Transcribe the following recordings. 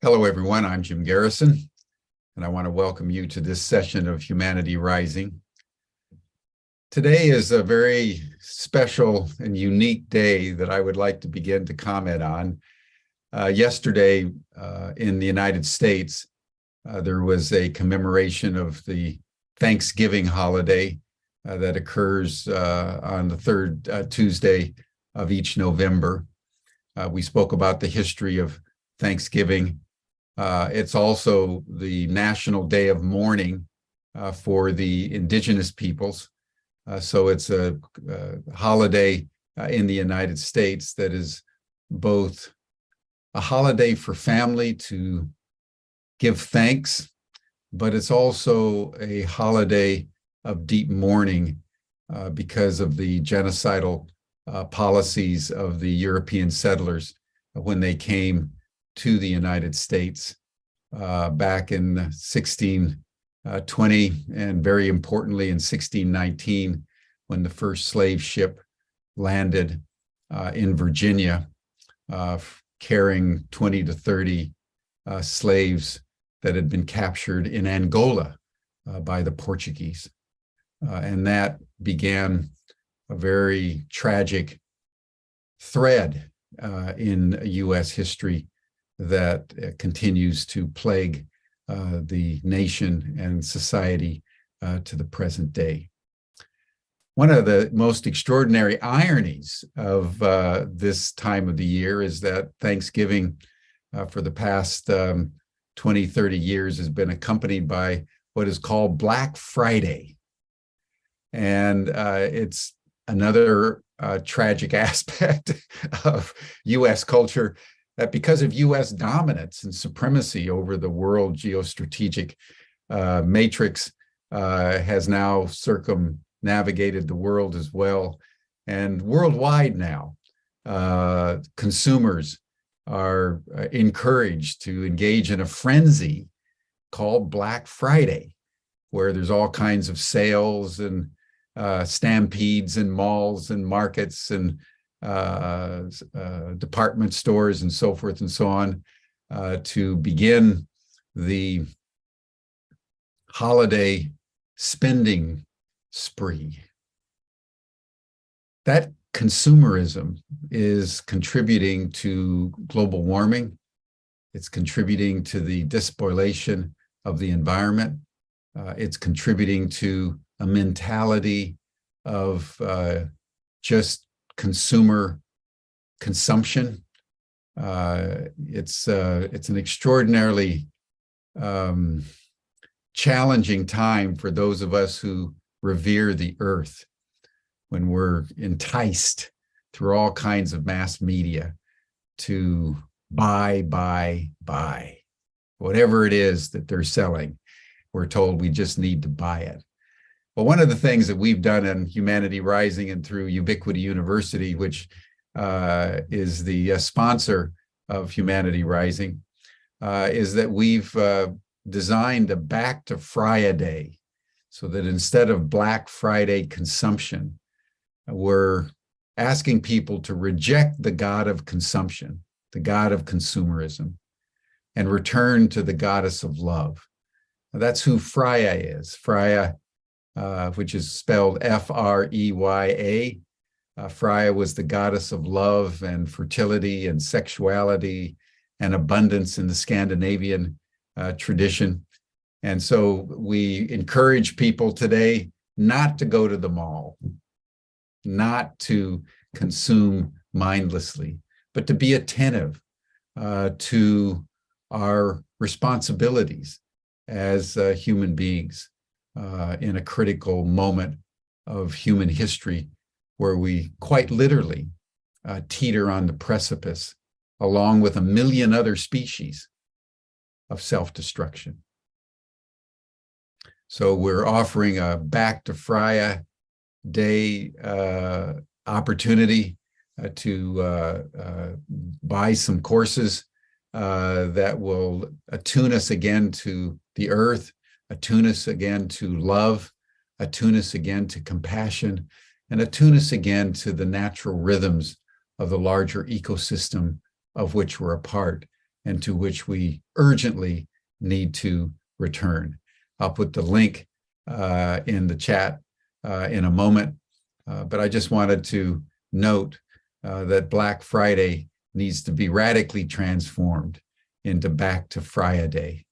Hello, everyone. I'm Jim Garrison, and I want to welcome you to this session of Humanity Rising. Today is a very special and unique day that I would like to begin to comment on. Yesterday in the United States, there was a commemoration of the Thanksgiving holiday that occurs on the third Tuesday of each November. We spoke about the history of Thanksgiving. It's also the National Day of Mourning for the indigenous peoples. So it's a holiday in the United States that is both a holiday for family to give thanks, but it's also a holiday of deep mourning because of the genocidal policies of the European settlers when they came to the United States back in 1620, and very importantly in 1619, when the first slave ship landed in Virginia, carrying 20 to 30 slaves that had been captured in Angola by the Portuguese. And that began a very tragic thread in U.S. history that continues to plague the nation and society to the present day. One of the most extraordinary ironies of this time of the year is that Thanksgiving for the past 20, 30 years has been accompanied by what is called Black Friday. And it's another tragic aspect of U.S. culture, that because of U.S. dominance and supremacy over the world geostrategic matrix has now circumnavigated the world as well. And worldwide now, consumers are encouraged to engage in a frenzy called Black Friday, where there's all kinds of sales and stampedes in malls and markets and department stores and so forth and so on, to begin the holiday spending spree. That consumerism is contributing to global warming. It's contributing to the despoilation of the environment. It's contributing to a mentality of just consumer consumption. It's an extraordinarily challenging time for those of us who revere the earth, when we're enticed through all kinds of mass media to buy. Whatever it is that they're selling, we're told we just need to buy it. Well, one of the things that we've done in Humanity Rising and through Ubiquity University, which is the sponsor of Humanity Rising, is that we've designed a Back to Friday, so that instead of Black Friday consumption, we're asking people to reject the God of consumption, the God of consumerism, and return to the goddess of love. Now, that's who Freya is. Freya, which is spelled F-R-E-Y-A. Freya was the goddess of love and fertility and sexuality and abundance in the Scandinavian tradition. And so we encourage people today not to go to the mall, not to consume mindlessly, but to be attentive to our responsibilities as human beings in a critical moment of human history, where we quite literally teeter on the precipice, along with a million other species, of self-destruction. So we're offering a Back to Freya Day opportunity to buy some courses that will attune us again to the earth, attune us again to love, attune us again to compassion, and attune us again to the natural rhythms of the larger ecosystem of which we're a part, and to which we urgently need to return. I'll put the link in the chat in a moment, but I just wanted to note that Black Friday needs to be radically transformed into Back to Friday.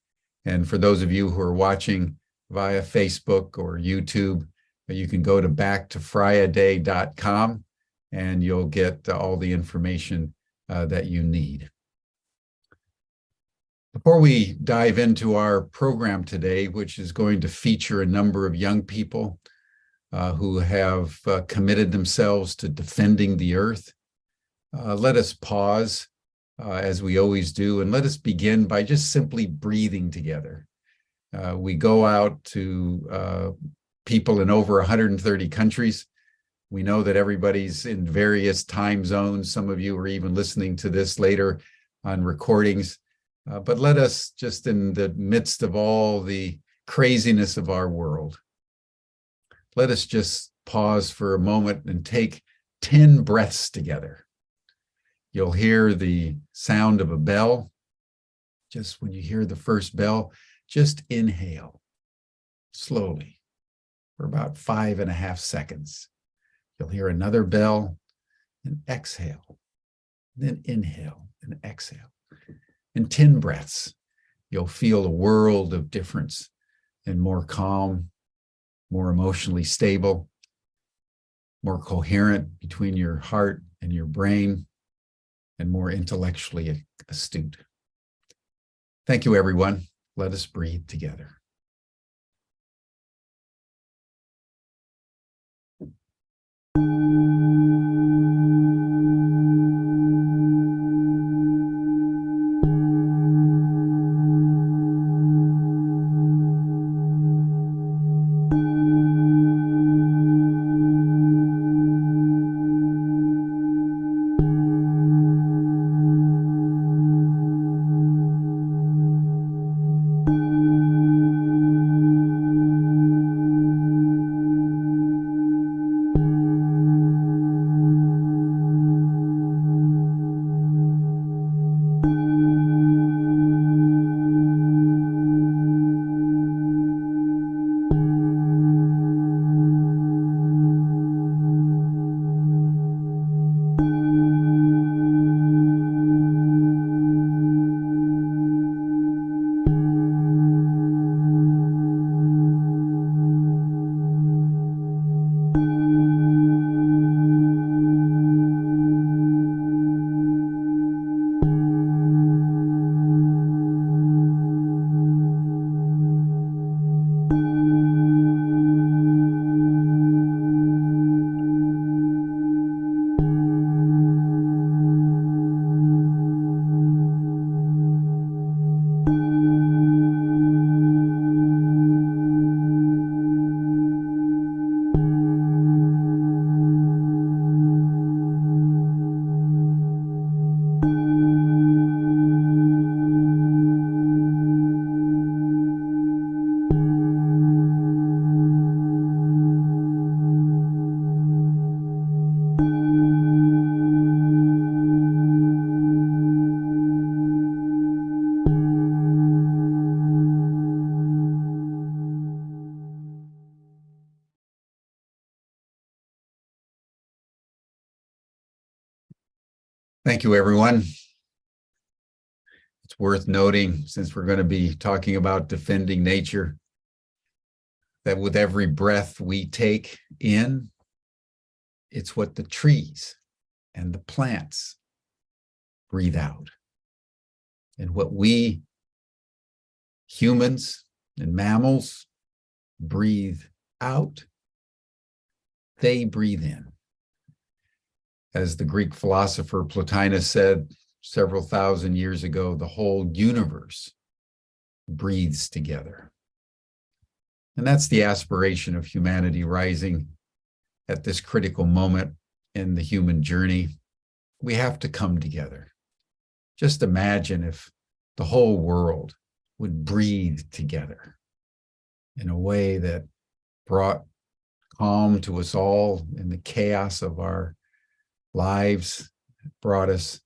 And for those of you who are watching via Facebook or YouTube, you can go to backtofriday.com and you'll get all the information that you need. Before we dive into our program today, which is going to feature a number of young people who have committed themselves to defending the earth, let us pause as we always do, and let us begin by just simply breathing together. We go out to people in over 130 countries. We know that everybody's in various time zones. Some of you are even listening to this later on recordings. But let us, just in the midst of all the craziness of our world, let us just pause for a moment and take 10 breaths together. You'll hear the sound of a bell. Just when you hear the first bell, just inhale slowly for about 5.5 seconds. You'll hear another bell and exhale, then inhale and exhale. In 10 breaths, you'll feel a world of difference and more calm, more emotionally stable, more coherent between your heart and your brain, and more intellectually astute. Thank you, everyone. Let us breathe together. Thank you, everyone. It's worth noting, since we're going to be talking about defending nature, that with every breath we take in, it's what the trees and the plants breathe out. And what we humans and mammals breathe out, they breathe in. As the Greek philosopher Plotinus said several thousand years ago, the whole universe breathes together. And that's the aspiration of humanity rising at this critical moment in the human journey. We have to come together. Just imagine if the whole world would breathe together in a way that brought calm to us all in the chaos of our lives, brought us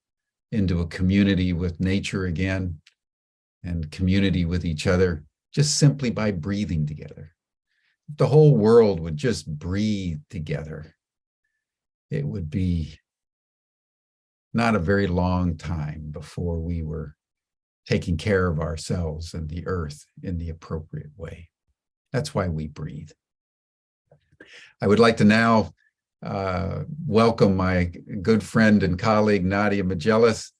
into a community with nature again and community with each other, just simply by breathing together. If the whole world would just breathe together, it would be not a very long time before we were taking care of ourselves and the earth in the appropriate way. That's why we breathe. I would like to now welcome my good friend and colleague, Nadia Magellis,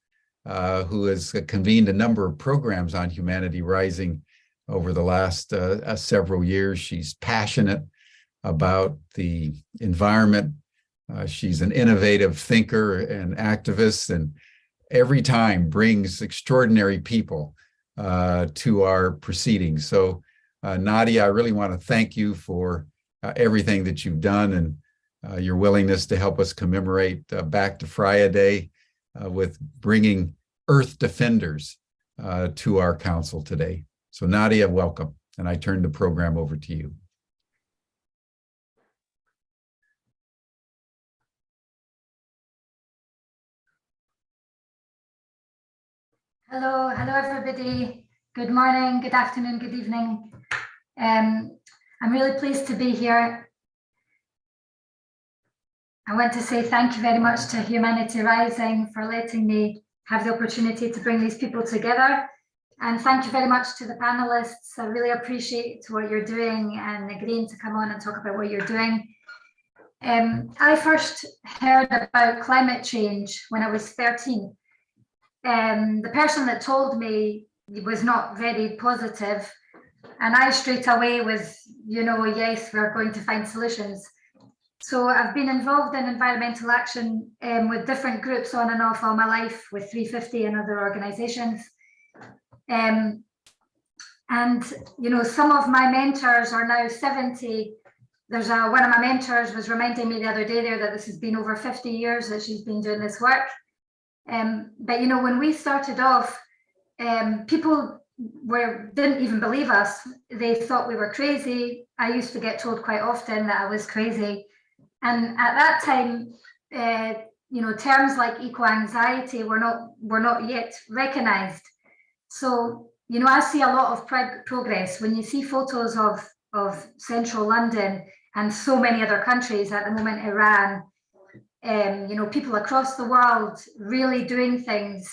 who has convened a number of programs on Humanity Rising over the last several years. She's passionate about the environment. She's an innovative thinker and activist, and every time brings extraordinary people to our proceedings. So Nadia, I really want to thank you for everything that you've done and your willingness to help us commemorate Back to Freya Day with bringing Earth Defenders to our council today. So Nadia, welcome. And I turn the program over to you. Hello everybody. Good morning, good afternoon, good evening. I'm really pleased to be here. I want to say thank you very much to Humanity Rising for letting me have the opportunity to bring these people together. And thank you very much to the panelists. I really appreciate what you're doing and agreeing to come on and talk about what you're doing. I first heard about climate change when I was 13. The person that told me was not very positive, and I straight away was, yes, we're going to find solutions. So I've been involved in environmental action with different groups on and off all my life, with 350 and other organizations. And some of my mentors are now 70. There's one of my mentors was reminding me the other day there that this has been over 50 years that she's been doing this work. But when we started off, people didn't even believe us. They thought we were crazy. I used to get told quite often that I was crazy. And at that time, terms like eco-anxiety were not yet recognized. So, I see a lot of progress. When you see photos of central London and so many other countries at the moment, Iran, people across the world really doing things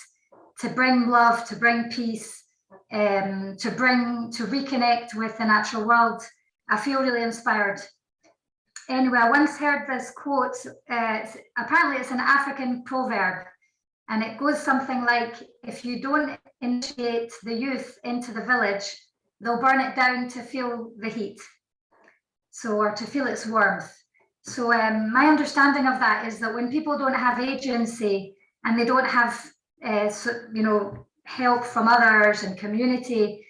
to bring love, to bring peace, to reconnect with the natural world. I feel really inspired. Anyway, I once heard this quote. Apparently it's an African proverb, and it goes something like, if you don't initiate the youth into the village, they'll burn it down to feel the heat, or to feel its warmth. So my understanding of that is that when people don't have agency and they don't have, help from others and community,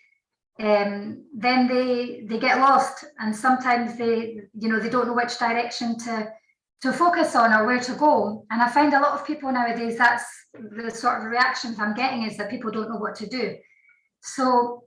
then they get lost, and sometimes they don't know which direction to focus on or where to go. And I find a lot of people nowadays, that's the sort of reactions I'm getting, is that people don't know what to do. So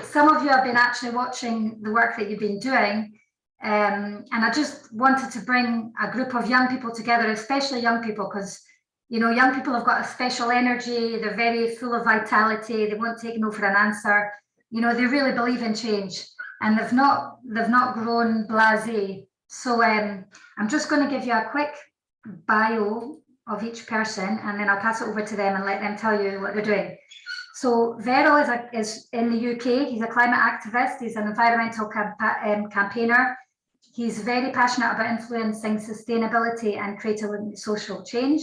some of you have been actually watching the work that you've been doing. And I just wanted to bring a group of young people together, especially young people, because young people have got a special energy. They're very full of vitality. They won't take no for an answer. They really believe in change, and they've not grown blasé. So I'm just going to give you a quick bio of each person, and then I'll pass it over to them and let them tell you what they're doing. So Verel is in the UK. He's a climate activist. He's an environmental campaigner. He's very passionate about influencing sustainability and creating social change.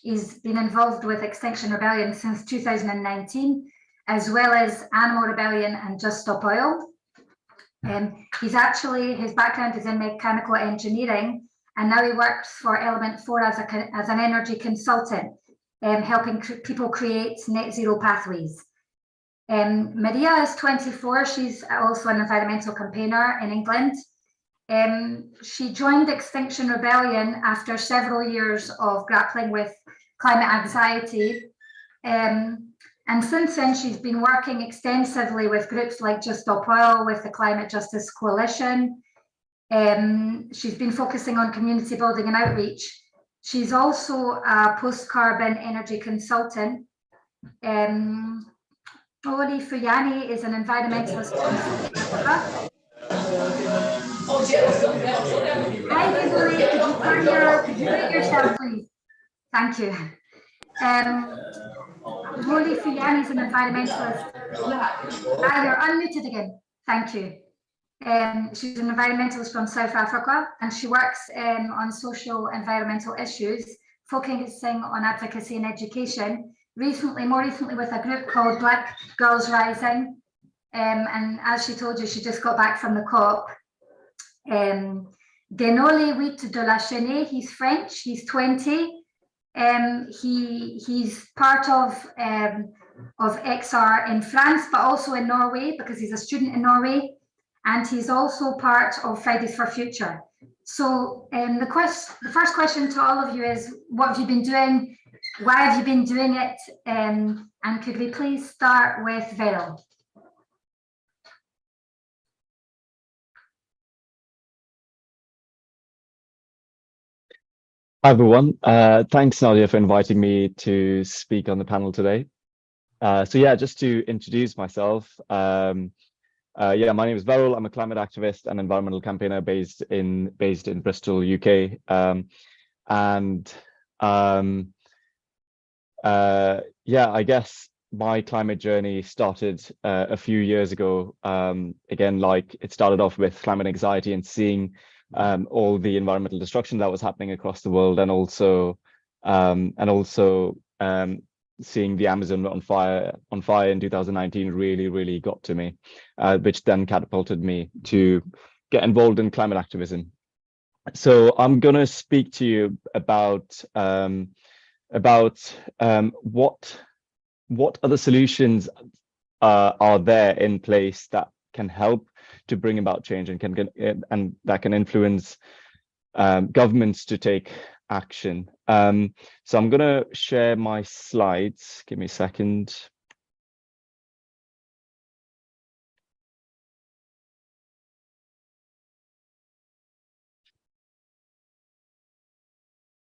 He's been involved with Extinction Rebellion since 2019, as well as Animal Rebellion and Just Stop Oil. His background is in mechanical engineering, and now he works for Element 4 as an energy consultant, helping people create net zero pathways. Maria is 24. She's also an environmental campaigner in England. She joined Extinction Rebellion after several years of grappling with climate anxiety. And since then, she's been working extensively with groups like Just Stop Oil, with the Climate Justice Coalition. She's been focusing on community building and outreach. She's also a post-carbon energy consultant. Oli Fuyani is an environmentalist from South Africa. Hi, Kimberly, could you mute yourself, please? Thank you. Oli Fuyani is an environmentalist. You're unmuted again. Thank you. She's an environmentalist from South Africa, and she works on social environmental issues, focusing on advocacy and education. More recently with a group called Black Girls Rising. And as she told you, she just got back from the COP. Denoli Wit de la Chenet, he's French, he's 20. He's part of XR in France, but also in Norway, because he's a student in Norway. And he's also part of Fridays for Future. So the first question to all of you is, what have you been doing? Why have you been doing it? And could we please start with Verel? Hi, everyone. Thanks, Nadia, for inviting me to speak on the panel today. So yeah, just to introduce myself, my name is Verel. I'm a climate activist and environmental campaigner based in Bristol, UK. I guess my climate journey started a few years ago. Again, like it started off with climate anxiety and seeing all the environmental destruction that was happening across the world, and also seeing the Amazon on fire in 2019 really got to me, which then catapulted me to get involved in climate activism. So I'm going to speak to you about what other solutions are there in place that can help to bring about change and that can influence governments to take action. So I'm going to share my slides. Give me a second.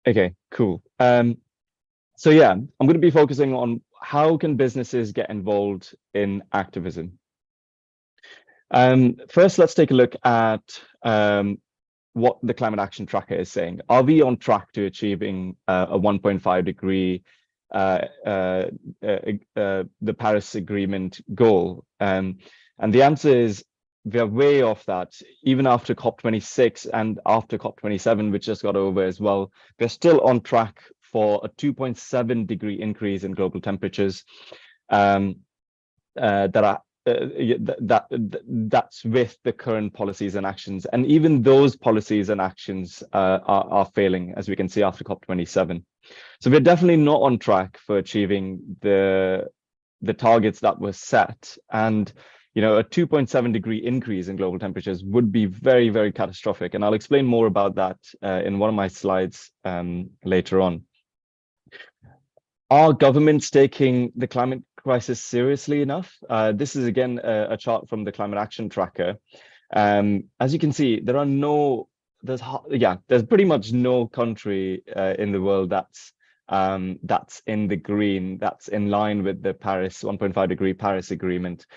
Okay, cool. So yeah, I'm going to be focusing on how can businesses get involved in activism. First, let's take a look at what the Climate Action Tracker is saying. Are we on track to achieving a 1.5 degree, the Paris Agreement goal? And the answer is we are way off that. Even after COP26 and after COP27, which just got over as well, we're still on track for a 2.7 degree increase in global temperatures. That's with the current policies and actions, and even those policies and actions are failing, as we can see after COP27. So we're definitely not on track for achieving the targets that were set. And a 2.7 degree increase in global temperatures would be very catastrophic, and I'll explain more about that in one of my slides later on. Are governments taking the climate crisis seriously enough? This is again a chart from the Climate Action Tracker. As you can see, there's pretty much no country in the world that's in the green, that's in line with the Paris 1.5 degree Paris Agreement.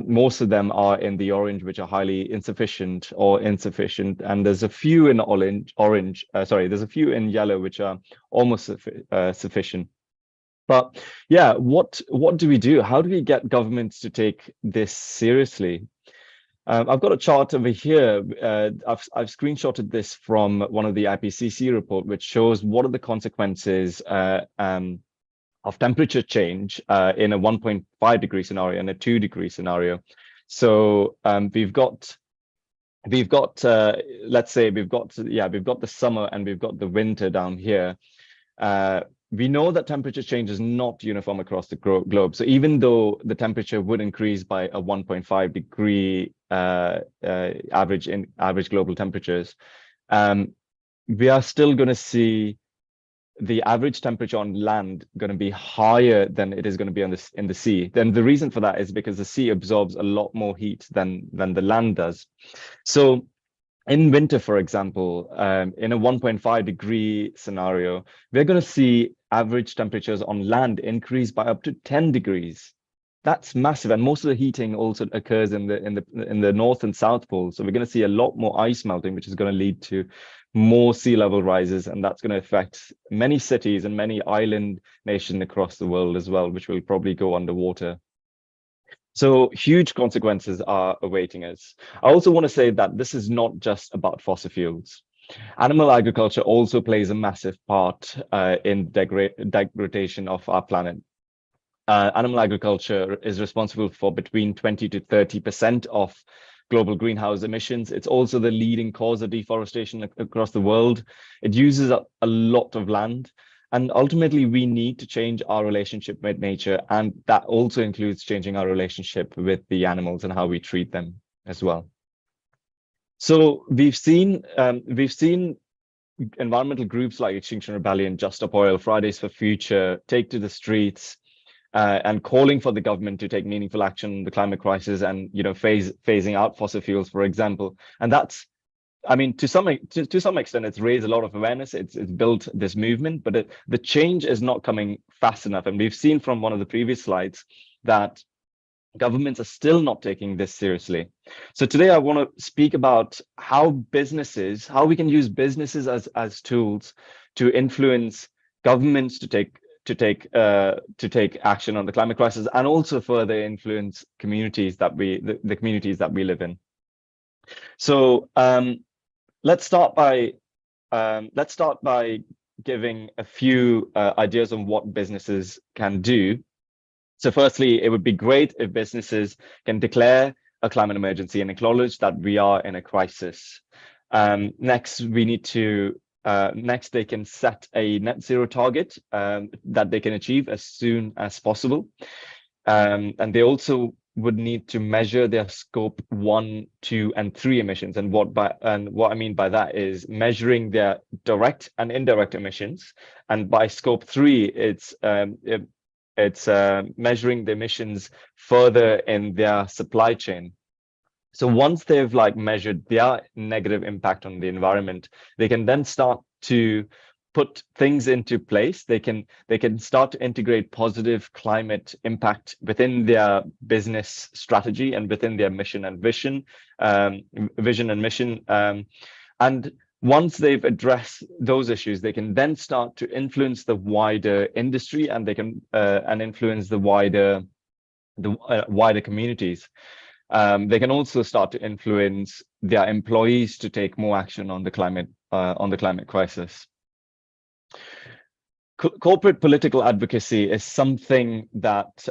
Most of them are in the orange, which are highly insufficient or insufficient, and there's a few in there's a few in yellow which are almost sufficient. But yeah, what do we do? How do we get governments to take this seriously? I've got a chart over here. I've screenshotted this from one of the IPCC report, which shows what are the consequences of temperature change in a 1.5 degree scenario and a 2 degree scenario. So we've got let's say we've got the summer and we've got the winter down here. We know that temperature change is not uniform across the globe. So even though the temperature would increase by a 1.5 degree average global temperatures, we are still going to see the average temperature on land going to be higher than it is going to be in the sea. Then the reason for that is because the sea absorbs a lot more heat than the land does. So In winter, for example, in a 1.5 degree scenario, we're going to see average temperatures on land increase by up to 10 degrees. That's massive, and most of the heating also occurs in the north and south poles. So we're going to see a lot more ice melting, which is going to lead to more sea level rises, and that's going to affect many cities and many island nations across the world as well, which will probably go underwater. So huge consequences are awaiting us. I also want to say that this is not just about fossil fuels. Animal agriculture also plays a massive part in degradation of our planet. Animal agriculture is responsible for between 20 to 30% of global greenhouse emissions. It's also the leading cause of deforestation across the world. It uses a lot of land. And ultimately, we need to change our relationship with nature. And that also includes changing our relationship with the animals and how we treat them as well. So we've seen environmental groups like Extinction Rebellion, Just Stop Oil, Fridays for Future take to the streets and calling for the government to take meaningful action on the climate crisis and, you know, phasing out fossil fuels, for example. And that's, I mean, to some extent, it's raised a lot of awareness. It's built this movement, but the change is not coming fast enough. And we've seen from one of the previous slides that governments are still not taking this seriously. So today I want to speak about how we can use businesses as tools to influence governments to take action on the climate crisis, and also further influence communities that the communities that we live in. So let's start by giving a few ideas on what businesses can do. So firstly, it would be great if businesses can declare a climate emergency and acknowledge that we are in a crisis. Next, they can set a net zero target that they can achieve as soon as possible. And they also would need to measure their scope 1, 2, and 3 emissions. And what I mean by that is measuring their direct and indirect emissions. And by scope 3, it's measuring the emissions further in their supply chain. So once they've measured their negative impact on the environment, they can then start to put things into place. They can start to integrate positive climate impact within their business strategy and within their mission and vision. And once they've addressed those issues, they can then start to influence the wider industry, and they can influence the wider communities. They can also start to influence their employees to take more action on the climate crisis. Corporate political advocacy is something that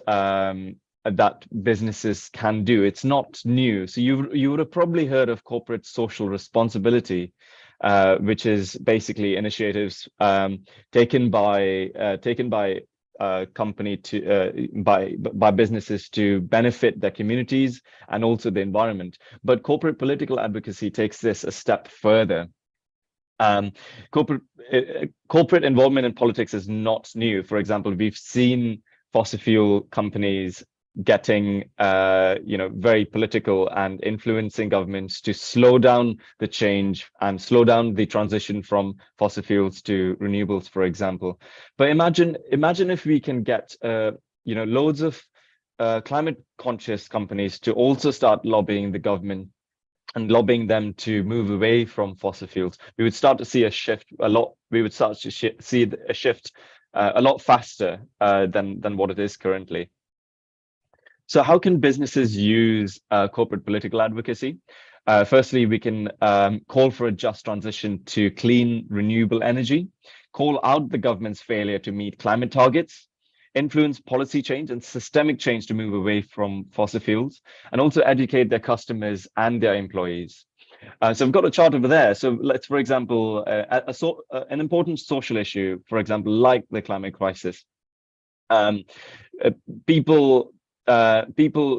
businesses can do. It's not new. So you would have probably heard of corporate social responsibility, which is basically initiatives taken by businesses to benefit their communities and also the environment. But corporate political advocacy takes this a step further. Corporate involvement in politics is not new. For example, we've seen fossil fuel companies getting very political and influencing governments to slow down the change and slow down the transition from fossil fuels to renewables, for example. But imagine if we can get loads of climate conscious companies to also start lobbying the government and lobbying them to move away from fossil fuels. We would start to see a shift a lot. We would start to see a shift a lot faster than what it is currently. So how can businesses use corporate political advocacy? Firstly, we can call for a just transition to clean, renewable energy, call out the government's failure to meet climate targets, influence policy change and systemic change to move away from fossil fuels, and also educate their customers and their employees. So we've got a chart over there. So let's, for example, an important social issue, for example, like the climate crisis. People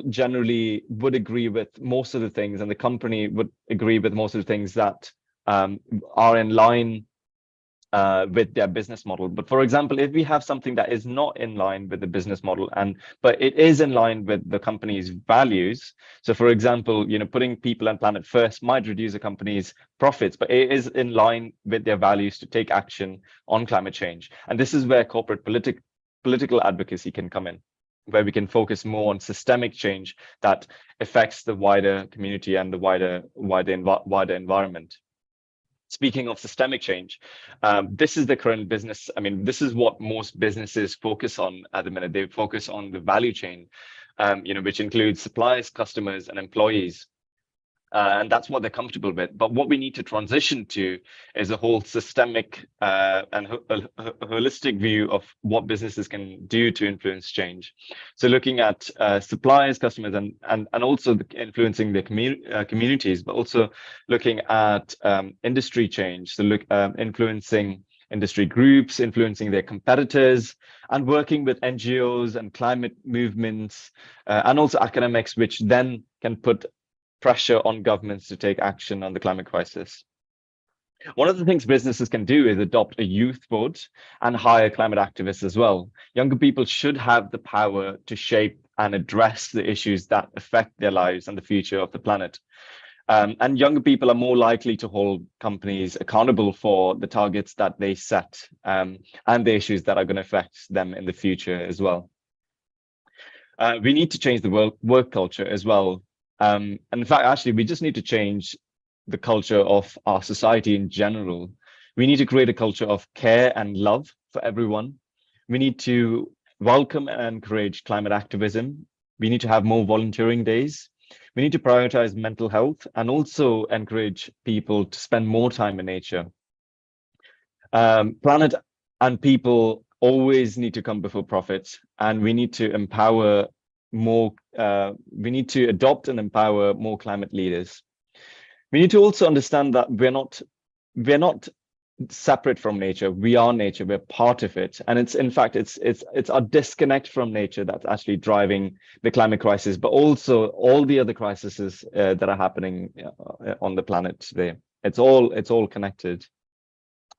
generally would agree with most of the things, and the company would agree with most of the things that are in line with their business model. But for example, if we have something that is not in line with the business model, but it is in line with the company's values. So for example, putting people and planet first might reduce a company's profits, but it is in line with their values to take action on climate change. And this is where corporate political advocacy can come in, where we can focus more on systemic change that affects the wider community and the wider environment. Speaking of systemic change, this is the current business. I mean, this is what most businesses focus on at the minute. They focus on the value chain, which includes suppliers, customers, and employees. And that's what they're comfortable with. But what we need to transition to is a whole systemic and holistic view of what businesses can do to influence change. So looking at suppliers, customers, and also influencing the communities, but also looking at industry change. So influencing industry groups, influencing their competitors, and working with NGOs and climate movements, and also academics, which then can put pressure on governments to take action on the climate crisis. One of the things businesses can do is adopt a youth vote and hire climate activists as well. Younger people should have the power to shape and address the issues that affect their lives and the future of the planet. And younger people are more likely to hold companies accountable for the targets that they set and the issues that are going to affect them in the future as well. We need to change the work culture as well. And in fact, actually, we just need to change the culture of our society in general. We need to create a culture of care and love for everyone. We need to welcome and encourage climate activism. We need to have more volunteering days. We need to prioritize mental health and also encourage people to spend more time in nature. Planet and people always need to come before profit, and we need to empower more, we need to adopt and empower more climate leaders. We need to also understand that we're not separate from nature. We are nature, we're part of it. And it's, in fact, it's our disconnect from nature that's actually driving the climate crisis, but also all the other crises that are happening on the planet today. It's all connected.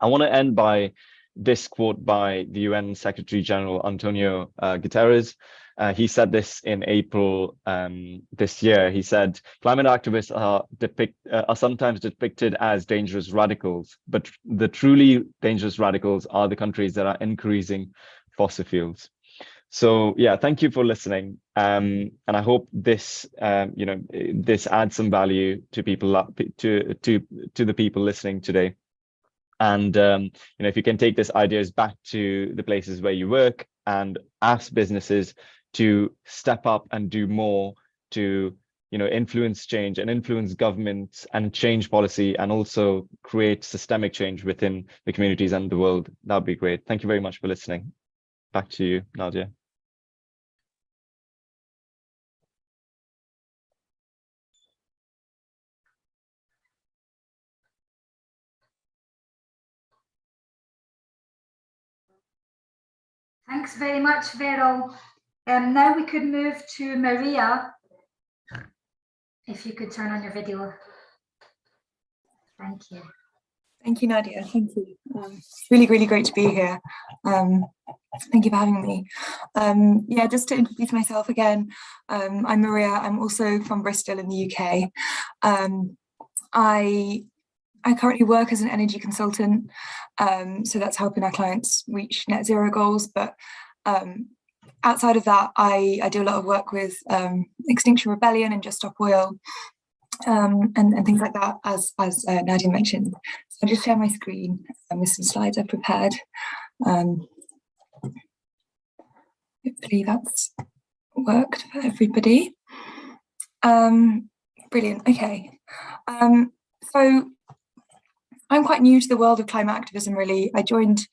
I want to end by this quote by the UN Secretary General Antonio Guterres. He said this in April this year. He said, climate activists are sometimes depicted as dangerous radicals, but the truly dangerous radicals are the countries that are increasing fossil fuels. So yeah, thank you for listening. And I hope this, this adds some value to people, to the people listening today. And if you can take these ideas back to the places where you work and ask businesses to step up and do more to influence change and influence governments and change policy and also create systemic change within the communities and the world, that would be great. Thank you very much for listening. Back to you, Nadia. Thanks very much, Verel. Now we could move to Maria. If you could turn on your video. Thank you. Thank you, Nadia. Thank you. It's really, really great to be here. Thank you for having me. Yeah, just to introduce myself again, I'm Maria. I'm also from Bristol in the UK. I currently work as an energy consultant, so that's helping our clients reach net zero goals. But outside of that, I do a lot of work with Extinction Rebellion and Just Stop Oil, and things like that, as Nadia mentioned. So I'll just share my screen with some slides I've prepared. Hopefully that's worked for everybody. Brilliant. Okay. So I'm quite new to the world of climate activism, really. I joined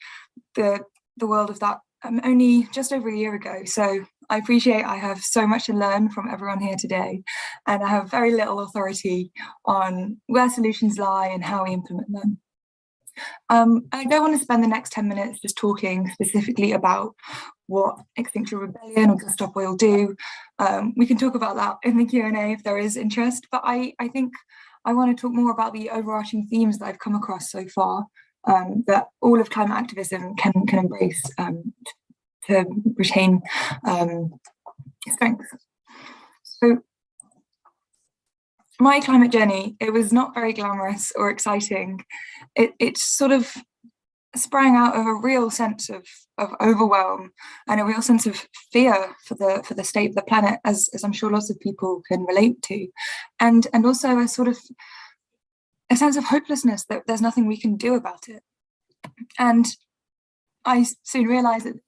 the world of that only just over a year ago. So I appreciate I have so much to learn from everyone here today, and I have very little authority on where solutions lie and how we implement them. I don't want to spend the next 10 minutes just talking specifically about what Extinction Rebellion or Just Stop Oil do. We can talk about that in the Q&A if there is interest, but I think I want to talk more about the overarching themes that I've come across so far that all of climate activism can embrace to retain strength. So my climate journey, it was not very glamorous or exciting. It sort of sprang out of a real sense of overwhelm and a real sense of fear for the state of the planet, as I'm sure lots of people can relate to, and also a sort of a sense of hopelessness that there's nothing we can do about it. And I soon realized that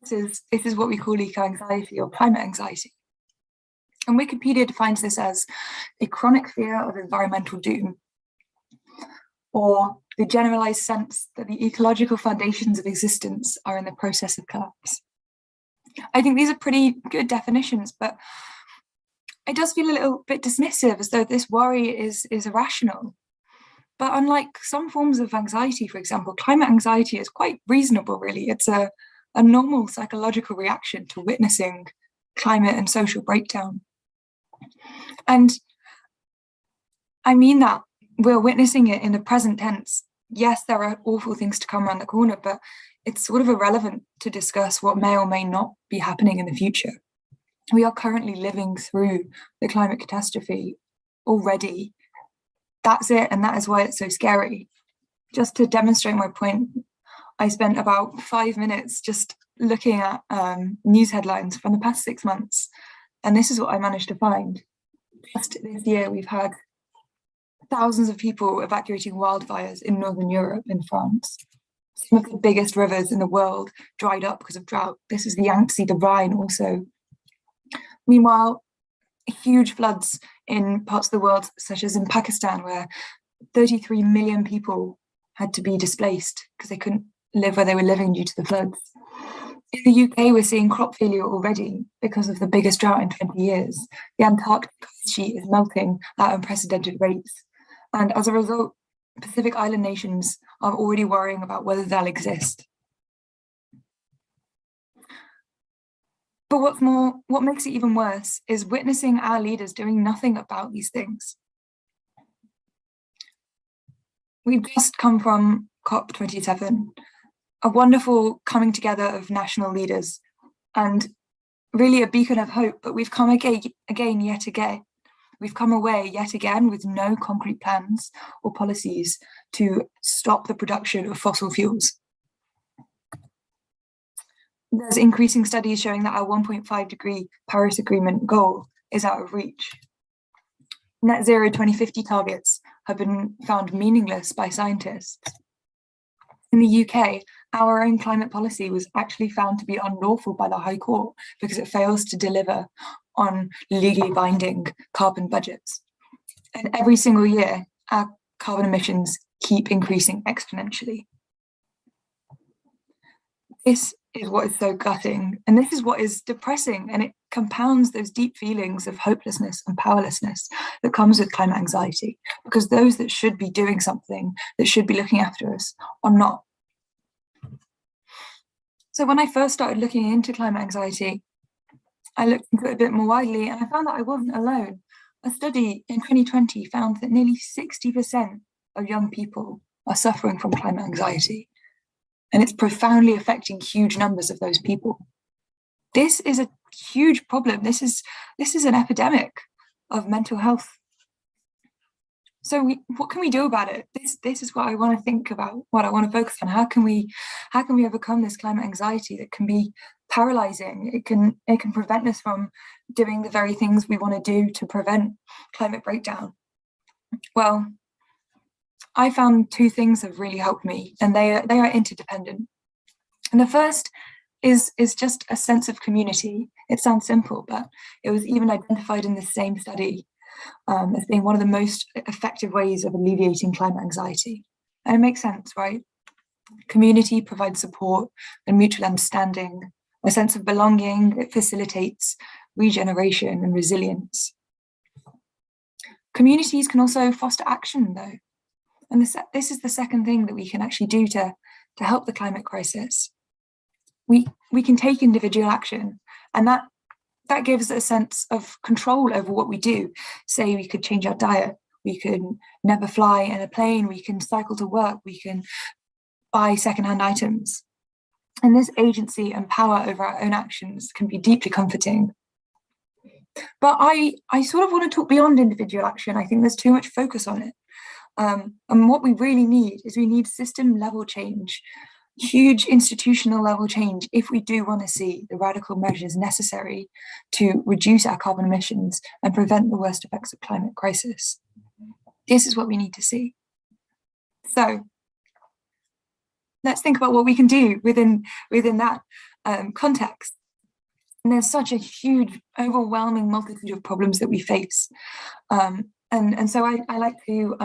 this is what we call eco-anxiety or climate anxiety. And Wikipedia defines this as a chronic fear of environmental doom, or the generalized sense that the ecological foundations of existence are in the process of collapse. I think these are pretty good definitions, but it does feel a little bit dismissive, as though this worry is irrational. But unlike some forms of anxiety, for example, climate anxiety is quite reasonable, really. It's a normal psychological reaction to witnessing climate and social breakdown. And I mean that we're witnessing it in the present tense. Yes, there are awful things to come around the corner, but it's sort of irrelevant to discuss what may or may not be happening in the future. We are currently living through the climate catastrophe already. That's it, and that is why it's so scary. Just to demonstrate my point, I spent about 5 minutes just looking at news headlines from the past 6 months, and this is what I managed to find. Just this year, we've had thousands of people evacuating wildfires in Northern Europe and France. Some of the biggest rivers in the world dried up because of drought. This is the Yangtze, the Rhine also. Meanwhile, huge floods in parts of the world, such as in Pakistan, where 33 million people had to be displaced because they couldn't live where they were living due to the floods. In the UK, we're seeing crop failure already because of the biggest drought in 20 years. The Antarctic ice sheet is melting at unprecedented rates. And as a result, Pacific Island nations are already worrying about whether they'll exist. But what's more, what makes it even worse is witnessing our leaders doing nothing about these things. We've just come from COP27, a wonderful coming together of national leaders and really a beacon of hope, but we've come yet again. We've come away yet again with no concrete plans or policies to stop the production of fossil fuels. There's increasing studies showing that our 1.5 degree Paris Agreement goal is out of reach. Net zero 2050 targets have been found meaningless by scientists. In the UK, our own climate policy was actually found to be unlawful by the High Court because it fails to deliver on legally binding carbon budgets. And every single year, our carbon emissions keep increasing exponentially. This is what is so gutting, and this is what is depressing, and it compounds those deep feelings of hopelessness and powerlessness that comes with climate anxiety, because those that should be doing something, that should be looking after us, are not. So when I first started looking into climate anxiety, I looked into it a bit more widely, and I found that I wasn't alone. A study in 2020 found that nearly 60% of young people are suffering from climate anxiety. And it's profoundly affecting huge numbers of those people. This is a huge problem. This is an epidemic of mental health. So what can we do about it? This is what I want to think about, what I want to focus on. How can we overcome this climate anxiety that can be paralyzing? It can prevent us from doing the very things we want to do to prevent climate breakdown. Well, I found two things have really helped me, and they are interdependent. And the first is just a sense of community. It sounds simple, but it was even identified in the same study as being one of the most effective ways of alleviating climate anxiety. And it makes sense, right? Community provides support and mutual understanding, a sense of belonging. It facilitates regeneration and resilience. Communities can also foster action, though. And this is the second thing that we can actually do to help the climate crisis. We can take individual action, and that gives us a sense of control over what we do. Say we could change our diet, we can never fly in a plane, we can cycle to work, we can buy secondhand items. And this agency and power over our own actions can be deeply comforting. But I sort of want to talk beyond individual action. I think there's too much focus on it. And what we really need is we need system level change, huge institutional level change, if we do want to see the radical measures necessary to reduce our carbon emissions and prevent the worst effects of climate crisis. This is what we need to see. So let's think about what we can do within that context. And there's such a huge, overwhelming multitude of problems that we face. And so I like to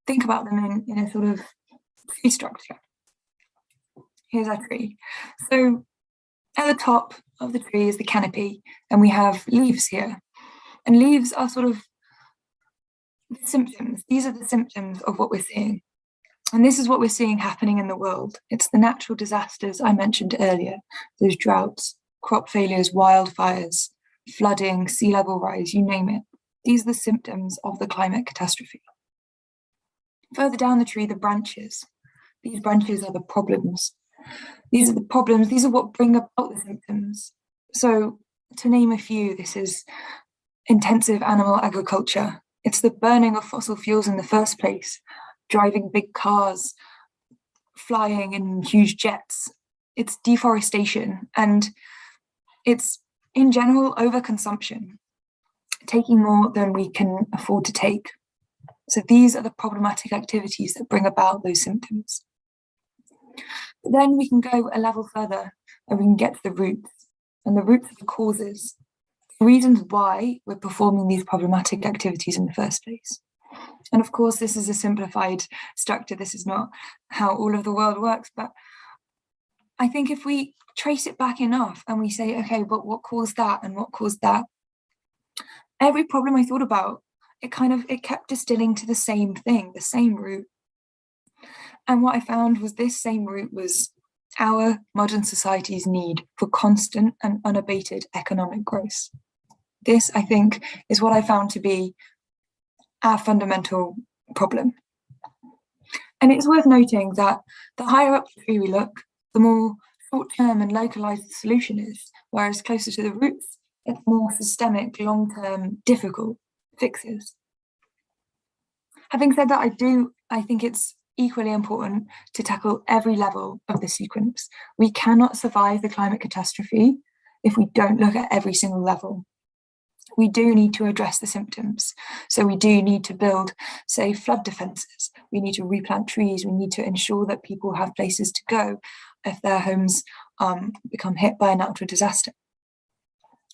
think about them in a sort of tree structure. Here's our tree. So at the top of the tree is the canopy, and we have leaves here. And leaves are sort of the symptoms. These are the symptoms of what we're seeing. And this is what we're seeing happening in the world. It's the natural disasters I mentioned earlier, those droughts, crop failures, wildfires, flooding, sea level rise, you name it. These are the symptoms of the climate catastrophe. Further down the tree, the branches. These branches are the problems. These are the problems, these are what bring about the symptoms. So to name a few, this is intensive animal agriculture. It's the burning of fossil fuels in the first place, driving big cars, flying in huge jets. It's deforestation, and it's, in general, overconsumption, taking more than we can afford to take. So these are the problematic activities that bring about those symptoms. But then we can go a level further and we can get to the roots, and the roots of the causes, the reasons why we're performing these problematic activities in the first place. And of course, this is a simplified structure. This is not how all of the world works, but I think if we trace it back enough and we say, okay, but what caused that and what caused that? Every problem I thought about, it kept distilling to the same thing, the same root. And what I found was this same root was our modern society's need for constant and unabated economic growth. This, I think, is what I found to be our fundamental problem. And it's worth noting that the higher up the tree we look, the more short-term and localized the solution is, whereas closer to the roots, it's more systemic, long-term, difficult fixes. Having said that, I think it's equally important to tackle every level of the sequence. We cannot survive the climate catastrophe if we don't look at every single level. We do need to address the symptoms. So we do need to build, say, flood defences. We need to replant trees. We need to ensure that people have places to go if their homes become hit by a natural disaster.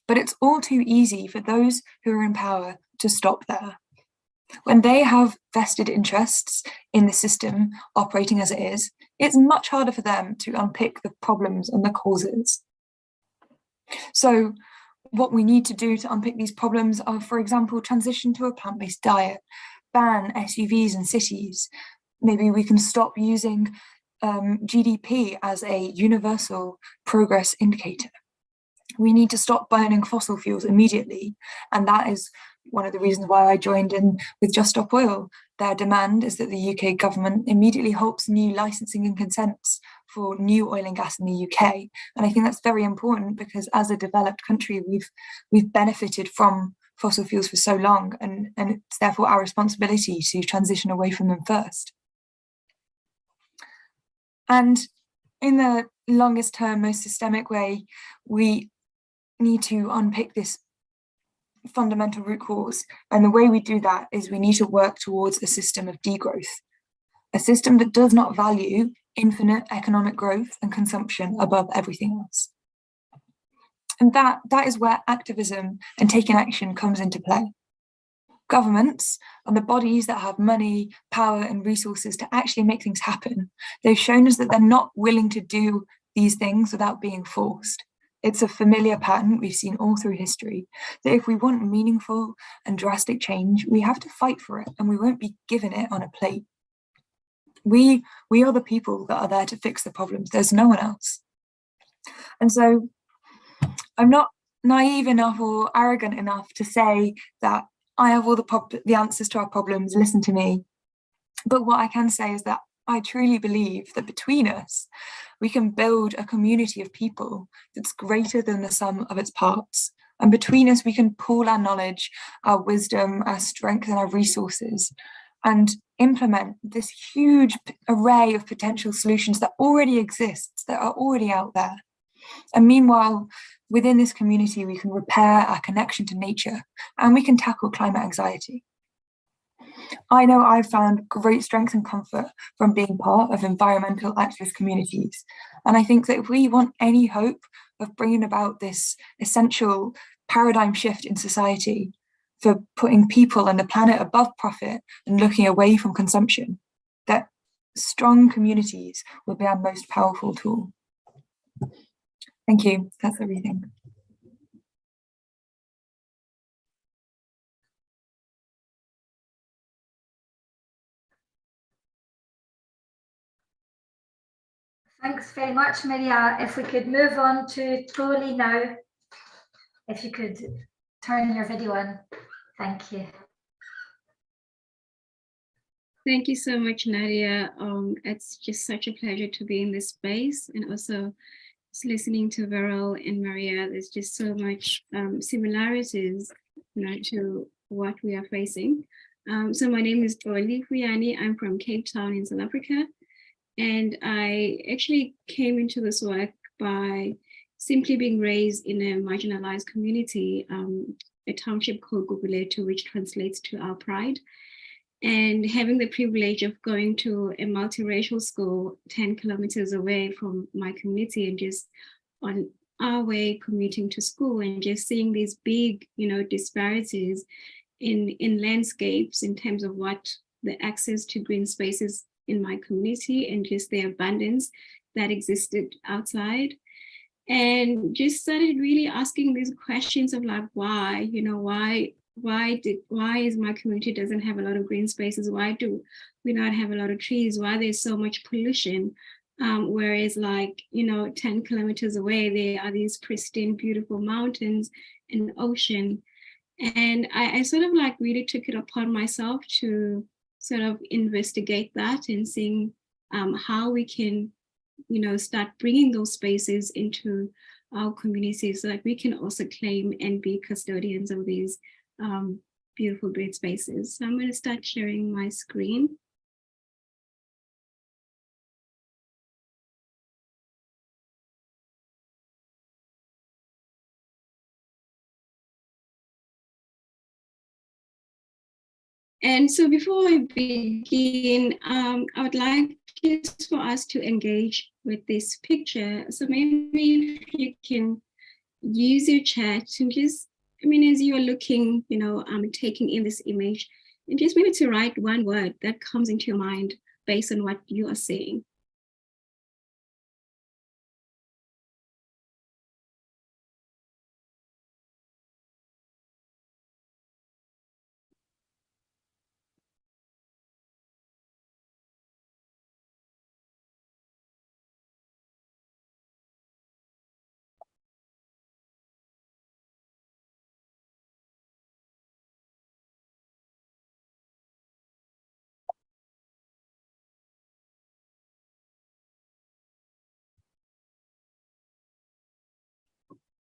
But it's all too easy for those who are in power to stop there. When they have vested interests in the system operating as it is, it's much harder for them to unpick the problems and the causes. So what we need to do to unpick these problems are, for example, transition to a plant-based diet, ban SUVs in cities. Maybe we can stop using GDP as a universal progress indicator. We need to stop burning fossil fuels immediately, and that is one of the reasons why I joined in with Just Stop Oil. Their demand is that the UK government immediately halts new licensing and consents for new oil and gas in the UK. And I think that's very important because as a developed country, we've benefited from fossil fuels for so long, and it's therefore our responsibility to transition away from them first. And in the longest term, most systemic way, we need to unpick this fundamental root cause. And the way we do that is we need to work towards a system of degrowth, a system that does not value infinite economic growth and consumption above everything else. And that is where activism and taking action comes into play. Governments and the bodies that have money, power, and resources to actually make things happen, they've shown us that they're not willing to do these things without being forced. It's a familiar pattern we've seen all through history, that if we want meaningful and drastic change, we have to fight for it, and we won't be given it on a plate. We are the people that are there to fix the problems. There's no one else. And so I'm not naive enough or arrogant enough to say that I have all the answers to our problems, listen to me. But what I can say is that I truly believe that between us, we can build a community of people that's greater than the sum of its parts. And between us, we can pool our knowledge, our wisdom, our strength, and our resources, and implement this huge array of potential solutions that already exists, that are already out there. And meanwhile, within this community, we can repair our connection to nature, and we can tackle climate anxiety. I know I've found great strength and comfort from being part of environmental activist communities. And I think that if we want any hope of bringing about this essential paradigm shift in society for putting people and the planet above profit and looking away from consumption, that strong communities will be our most powerful tool. Thank you. That's everything. Thanks very much, Maria. If we could move on to Toli now. If you could turn your video on. Thank you. Thank you so much, Nadia. It's just such a pleasure to be in this space, and also just listening to Verel and Maria. There's just so much similarities, to what we are facing. So my name is Toli Huyani. I'm from Cape Town in South Africa. And I actually came into this work by simply being raised in a marginalized community, a township called Guguletu, which translates to our pride. And having the privilege of going to a multiracial school 10 kilometers away from my community, and just on our way commuting to school, and just seeing these big, disparities in landscapes in terms of what the access to green spaces in my community, and just the abundance that existed outside. And just started really asking these questions of like, why, why is my community doesn't have a lot of green spaces? Why do we not have a lot of trees? Why there's so much pollution? Whereas 10 kilometers away, there are these pristine, beautiful mountains and ocean. And I sort of really took it upon myself to sort of investigate that and seeing how we can, start bringing those spaces into our communities so that we can also claim and be custodians of these beautiful green spaces. So I'm going to start sharing my screen. And so before I begin, I would like just for us to engage with this picture. So maybe if you can use your chat and just, as you are looking, taking in this image, and just maybe to write one word that comes into your mind based on what you are seeing.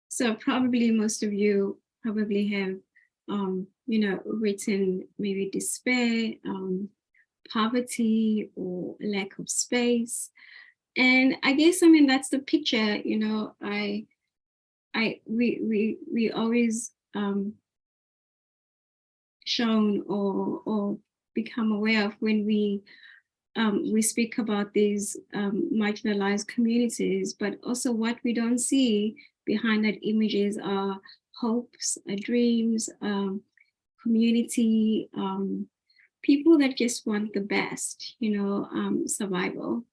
So probably most of you probably have, written maybe despair, poverty, or lack of space. And I guess, that's the picture, we always shown or become aware of when we speak about these marginalized communities, but also what we don't see behind that images are hopes, dreams, community, people that just want the best, survival.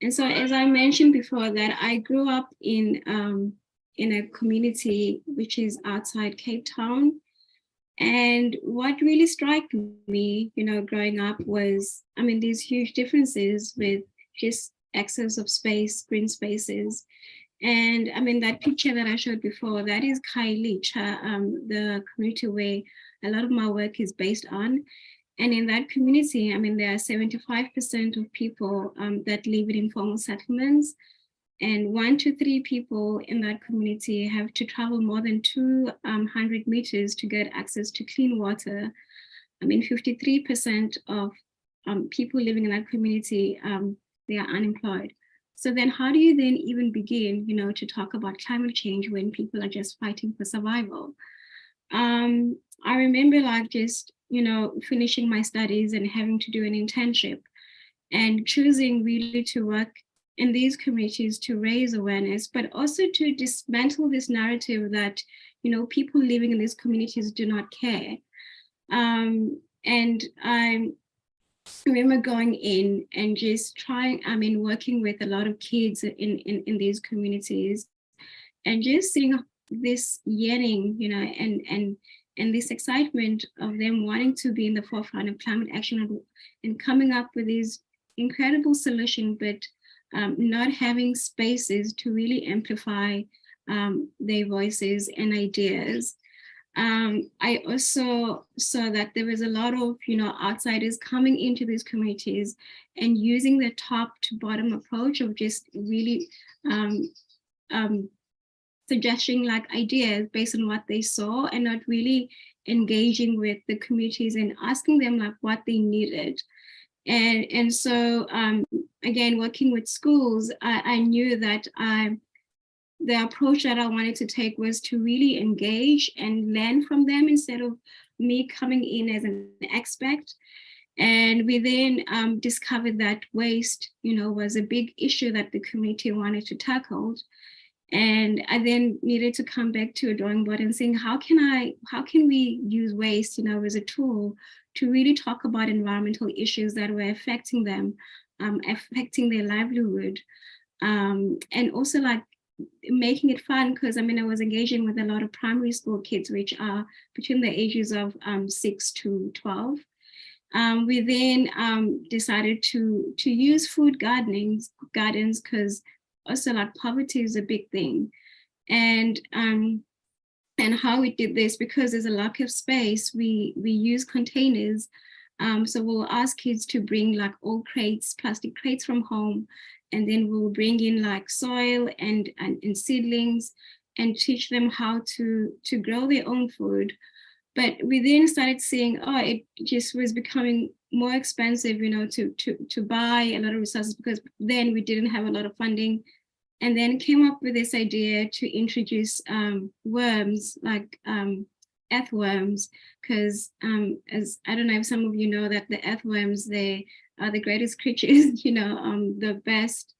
And so, as I mentioned before, that I grew up in a community which is outside Cape Town. And what really struck me, growing up was, these huge differences with just access of space, green spaces. And that picture that I showed before, that is Khayelitsha, the community where a lot of my work is based on. And in that community, I mean, there are 75% of people that live in informal settlements, and 1 to 3 people in that community have to travel more than 200 meters to get access to clean water. I mean, 53% of people living in that community, they are unemployed. So then how do you then even begin, to talk about climate change when people are just fighting for survival? I remember just, finishing my studies and having to do an internship and choosing really to work in these communities to raise awareness, but also to dismantle this narrative that, people living in these communities do not care. And I remember going in and just working with a lot of kids in these communities and just seeing this yearning, and this excitement of them wanting to be in the forefront of climate action and coming up with these incredible solutions, but not having spaces to really amplify their voices and ideas. I also saw that there was a lot of, outsiders coming into these communities and using the top to bottom approach of just really suggesting ideas based on what they saw and not really engaging with the communities and asking them what they needed. And so, again, working with schools, I knew that the approach that I wanted to take was to really engage and learn from them instead of me coming in as an expert. And we then discovered that waste, was a big issue that the community wanted to tackle. And I then needed to come back to a drawing board and saying, how can we use waste, as a tool to really talk about environmental issues that were affecting them, affecting their livelihood, and also making it fun, because I was engaging with a lot of primary school kids, which are between the ages of 6 to 12. We then decided to use food gardens, because also poverty is a big thing. And how we did this, because there's a lack of space, we use containers. So we'll ask kids to bring old crates, plastic crates from home, and then we'll bring in soil and seedlings and teach them how to grow their own food. But we then started seeing, it just was becoming more expensive, to buy a lot of resources, because then we didn't have a lot of funding. And then came up with this idea to introduce worms, earthworms, because as I don't know if some of you know that the earthworms, they are the greatest creatures, the best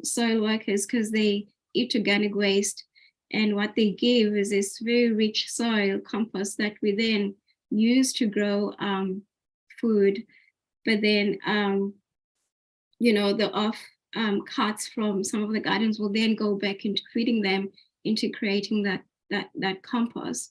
soil workers, because they eat organic waste. And what they give is this very rich soil compost that we then use to grow food. But then, the off cuts from some of the gardens will then go back into feeding them, into creating that compost.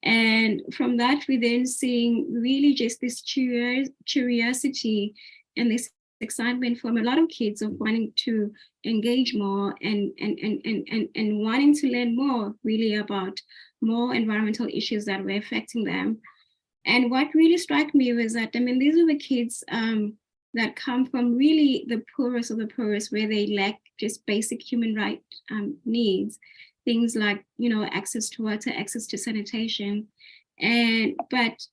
And from that, we then seeing really just this curiosity and this excitement from a lot of kids of wanting to engage more and wanting to learn more really about more environmental issues that were affecting them. And what really struck me was that, these are the kids that come from really the poorest of the poorest, where they lack just basic human right needs, things like, access to water, access to sanitation. But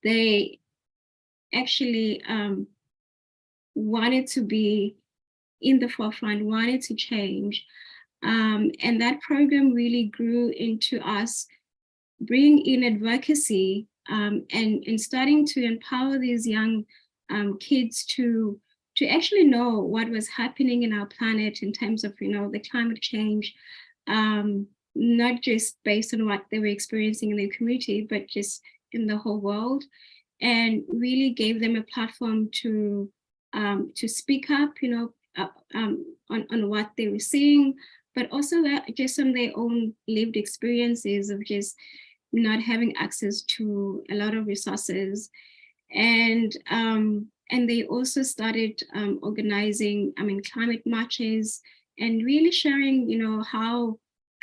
they actually wanted to be in the forefront, wanted to change. And that program really grew into us bringing in advocacy and starting to empower these young kids to actually know what was happening in our planet in terms of, the climate change, not just based on what they were experiencing in their community, but just in the whole world, and really gave them a platform to speak up, on what they were seeing, but also that just on their own lived experiences of just not having access to a lot of resources. And they also started organizing, climate marches and really sharing, how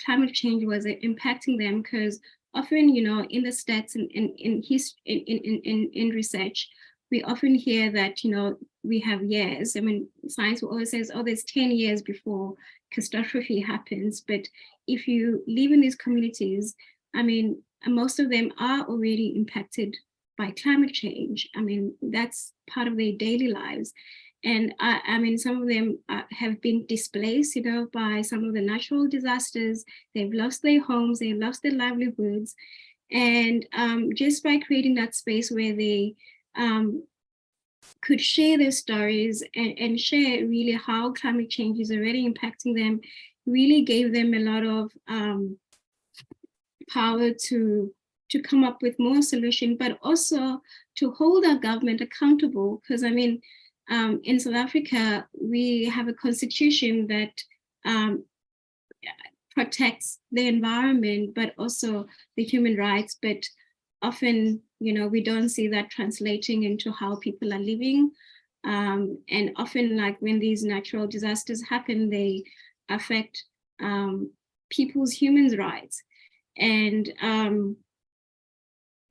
climate change was impacting them, because often, you know, in the stats and in research, we often hear that, you know, we have years. I mean, science will always says, oh, there's 10 years before catastrophe happens. But if you live in these communities, I mean, most of them are already impacted by climate change. I mean, that's part of their daily lives. And I mean, some of them have been displaced, you know, by some of the natural disasters. They've lost their homes, they've lost their livelihoods. And just by creating that space where they could share their stories and share really how climate change is already impacting them, really gave them a lot of power to come up with more solutions, but also to hold our government accountable. Because I mean, in South Africa, we have a constitution that protects the environment, but also the human rights. But often, you know, we don't see that translating into how people are living. And often, like when these natural disasters happen, they affect people's human rights. And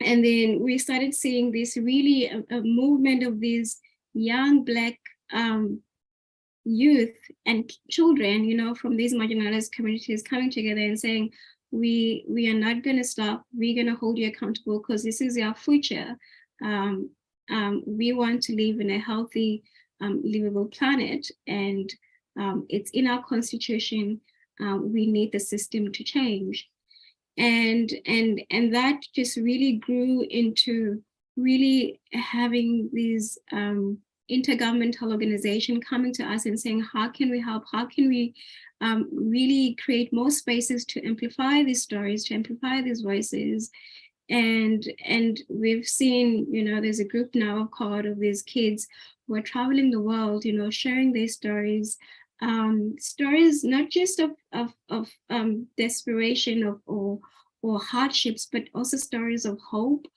then we started seeing this really a movement of these young Black youth and children, you know, from these marginalized communities coming together and saying, we are not going to stop, we're going to hold you accountable because this is our future. We want to live in a healthy, livable planet, and it's in our constitution. We need the system to change. And that just really grew into really having these intergovernmental organization coming to us and saying, how can we help? How can we really create more spaces to amplify these stories, to amplify these voices? And we've seen, you know, there's a group now called of these kids who are traveling the world, you know, sharing their stories, stories not just of desperation or hardships, but also stories of hope,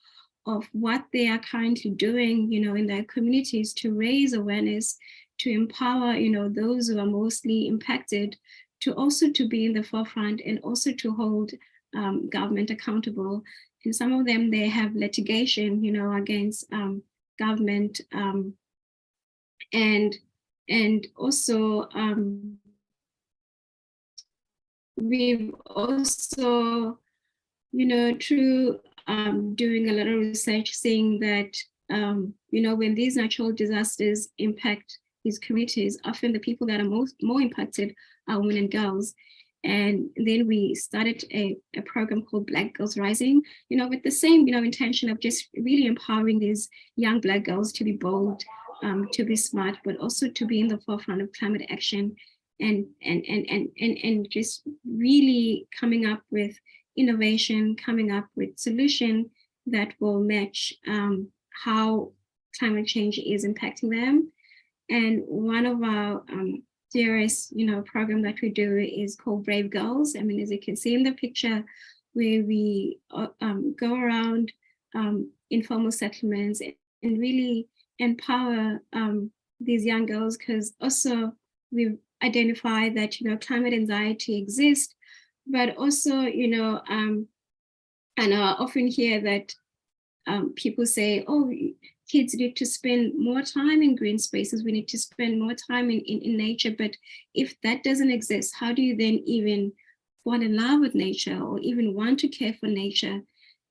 of what they are currently doing, you know, in their communities to raise awareness, to empower, you know, those who are mostly impacted, to also to be in the forefront and also to hold government accountable. And some of them, they have litigation, you know, against government, and also we've also, you know, through doing a lot of research, seeing that, you know, when these natural disasters impact these communities, often the people that are more impacted are women and girls. And then we started a program called Black Girls Rising, you know, with the same, you know, intention of just really empowering these young Black girls to be bold, to be smart, but also to be in the forefront of climate action, and just really coming up with innovation, coming up with solution that will match how climate change is impacting them. And one of our dearest, you know, program that we do is called Brave Girls. I mean, as you can see in the picture, where we go around informal settlements and really empower these young girls, because also we've identified that, you know, climate anxiety exists, but also, you know, and I often hear that people say, oh, kids need to spend more time in green spaces, we need to spend more time in nature. But if that doesn't exist, how do you then even fall in love with nature or even want to care for nature?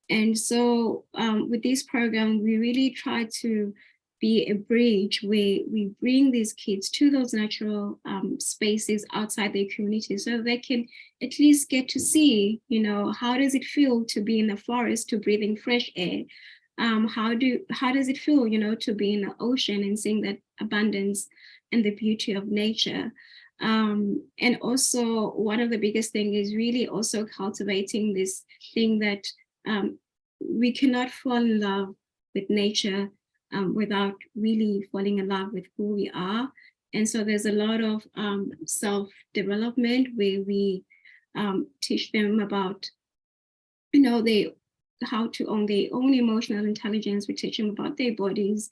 And so with this program, we really try to be a bridge where we bring these kids to those natural spaces outside their community, so they can at least get to see, you know, how does it feel to be in the forest, to breathing fresh air? How does it feel, you know, to be in the ocean and seeing that abundance and the beauty of nature? And also one of the biggest things is really also cultivating this thing that we cannot fall in love with nature without really falling in love with who we are. And so there's a lot of self-development where we teach them about, you know, how to own their own emotional intelligence. We teach them about their bodies.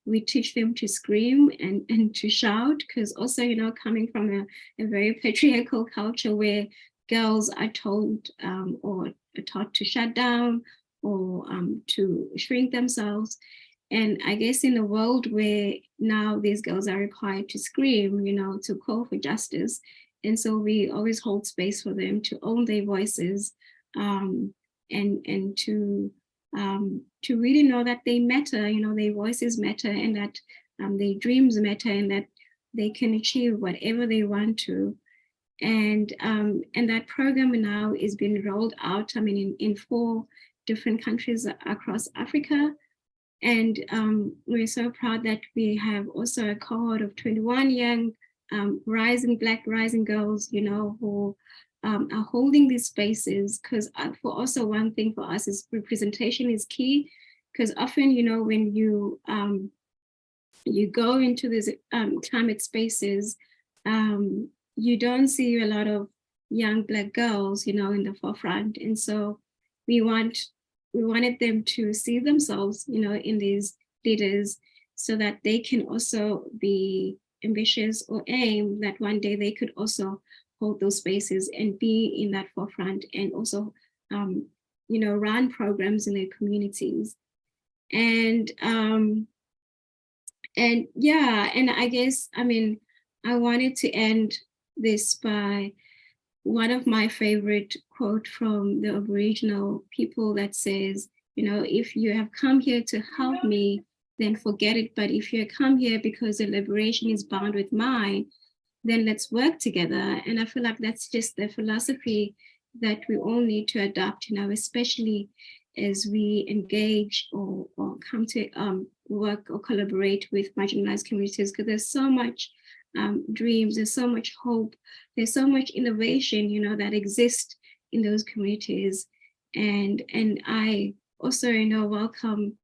We teach them to scream and to shout, because also, you know, coming from a very patriarchal culture where girls are told or are taught to shut down or to shrink themselves. And I guess in a world where now these girls are required to scream, you know, to call for justice. And so we always hold space for them to own their voices and to really know that they matter, you know, their voices matter, and that their dreams matter, and that they can achieve whatever they want to. And that program now is being rolled out, I mean, in 4 different countries across Africa. And we're so proud that we have also a cohort of 21 young Black rising girls, you know, who are holding these spaces, because for also one thing for us is representation is key, because often, you know, when you go into these climate spaces, you don't see a lot of young Black girls, you know, in the forefront. And so we wanted them to see themselves, you know, in these leaders, so that they can also be ambitious or aim that one day they could also hold those spaces and be in that forefront, and also, you know, run programs in their communities. And yeah, and I guess, I mean, I wanted to end this by one of my favorite quote from the Aboriginal people that says, you know, if you have come here to help me, then forget it. But if you come here because the liberation is bound with mine, then let's work together. And I feel like that's just the philosophy that we all need to adopt, you know, especially as we engage or come to work or collaborate with marginalized communities, because there's so much dreams, there's so much hope, there's so much innovation, you know, that exists in those communities. And I also, you know, welcome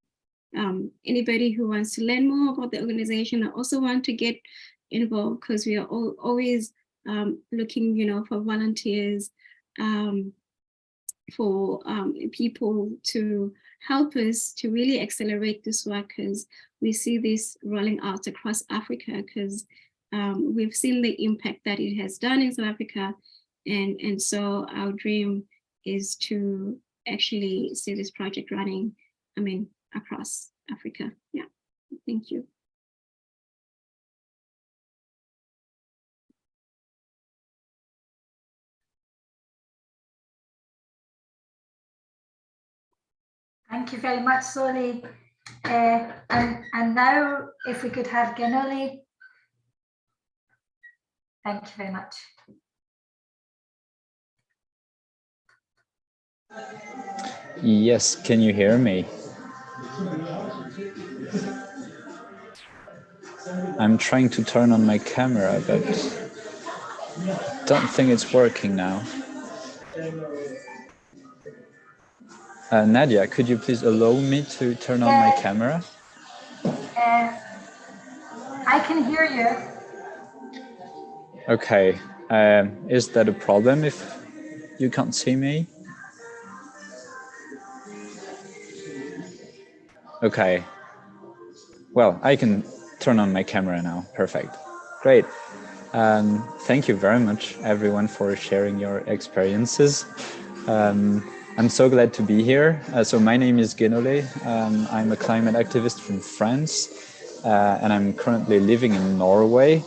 anybody who wants to learn more about the organization. I also want to get involved, because we are always looking, you know, for volunteers, for people to help us to really accelerate this work, because we see this rolling out across Africa, because we've seen the impact that it has done in South Africa. And so our dream is to actually see this project running, I mean, across Africa. Yeah, thank you. Thank you very much, Soli. And now, if we could have Ganoli. Thank you very much. Yes, can you hear me? I'm trying to turn on my camera, but don't think it's working now. Nadia, could you please allow me to turn on my camera? I can hear you. Okay. Is that a problem if you can't see me? Okay. Well, I can turn on my camera now. Perfect. Great. Thank you very much, everyone, for sharing your experiences. I'm so glad to be here. So my name is Genole. I'm a climate activist from France, and I'm currently living in Norway.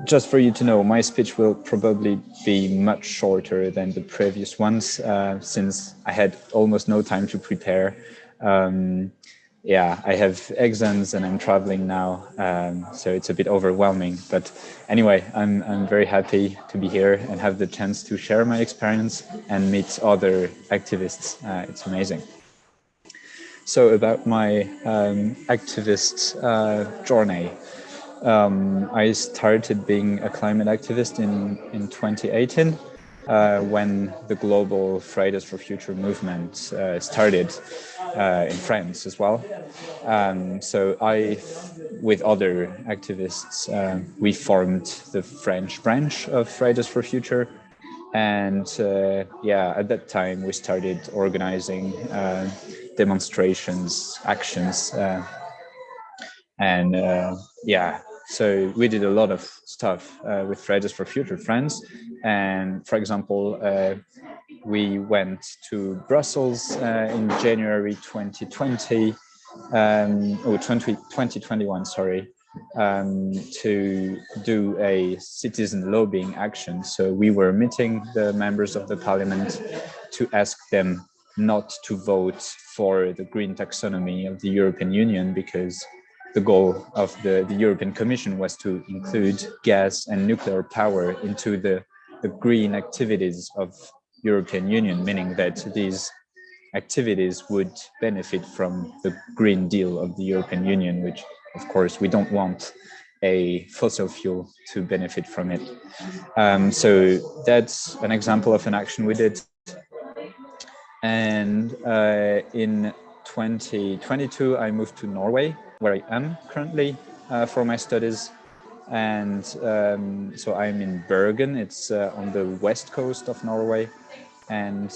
Just for you to know, my speech will probably be much shorter than the previous ones, since I had almost no time to prepare. Yeah, I have exams and I'm traveling now, so it's a bit overwhelming. But anyway, I'm very happy to be here and have the chance to share my experience and meet other activists. It's amazing. So about my activist journey. I started being a climate activist in 2018 when the global Fridays for Future movement started in France as well. So I, with other activists, we formed the French branch of Fridays for Future. And yeah, at that time we started organizing demonstrations, actions, and yeah, So we did a lot of stuff with Fridays for Future Friends. And for example, we went to Brussels in January 2020, 2021, sorry, to do a citizen lobbying action. So we were meeting the members of the parliament to ask them not to vote for the green taxonomy of the European Union, because the goal of the European Commission was to include gas and nuclear power into the green activities of European Union, meaning that these activities would benefit from the Green Deal of the European Union, which of course we don't want a fossil fuel to benefit from it. So that's an example of an action we did. And in 2022, I moved to Norway, where I am currently for my studies. And so I'm in Bergen, it's on the west coast of Norway. And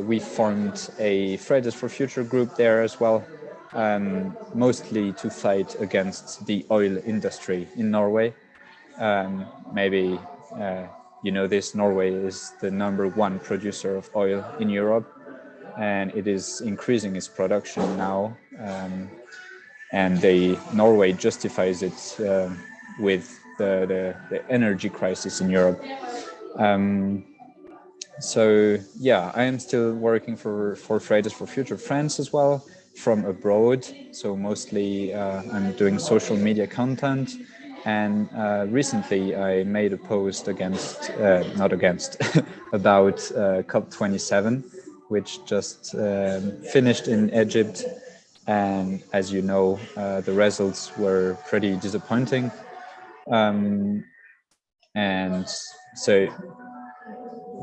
we formed a Fridays for Future group there as well, mostly to fight against the oil industry in Norway. Maybe you know this, Norway is the #1 producer of oil in Europe, and it is increasing its production now. And Norway justifies it with the energy crisis in Europe. So yeah, I am still working for Fridays for Future Friends as well, from abroad. So mostly I'm doing social media content. And recently I made a post not against, about COP27, which just finished in Egypt. And as you know, the results were pretty disappointing. And so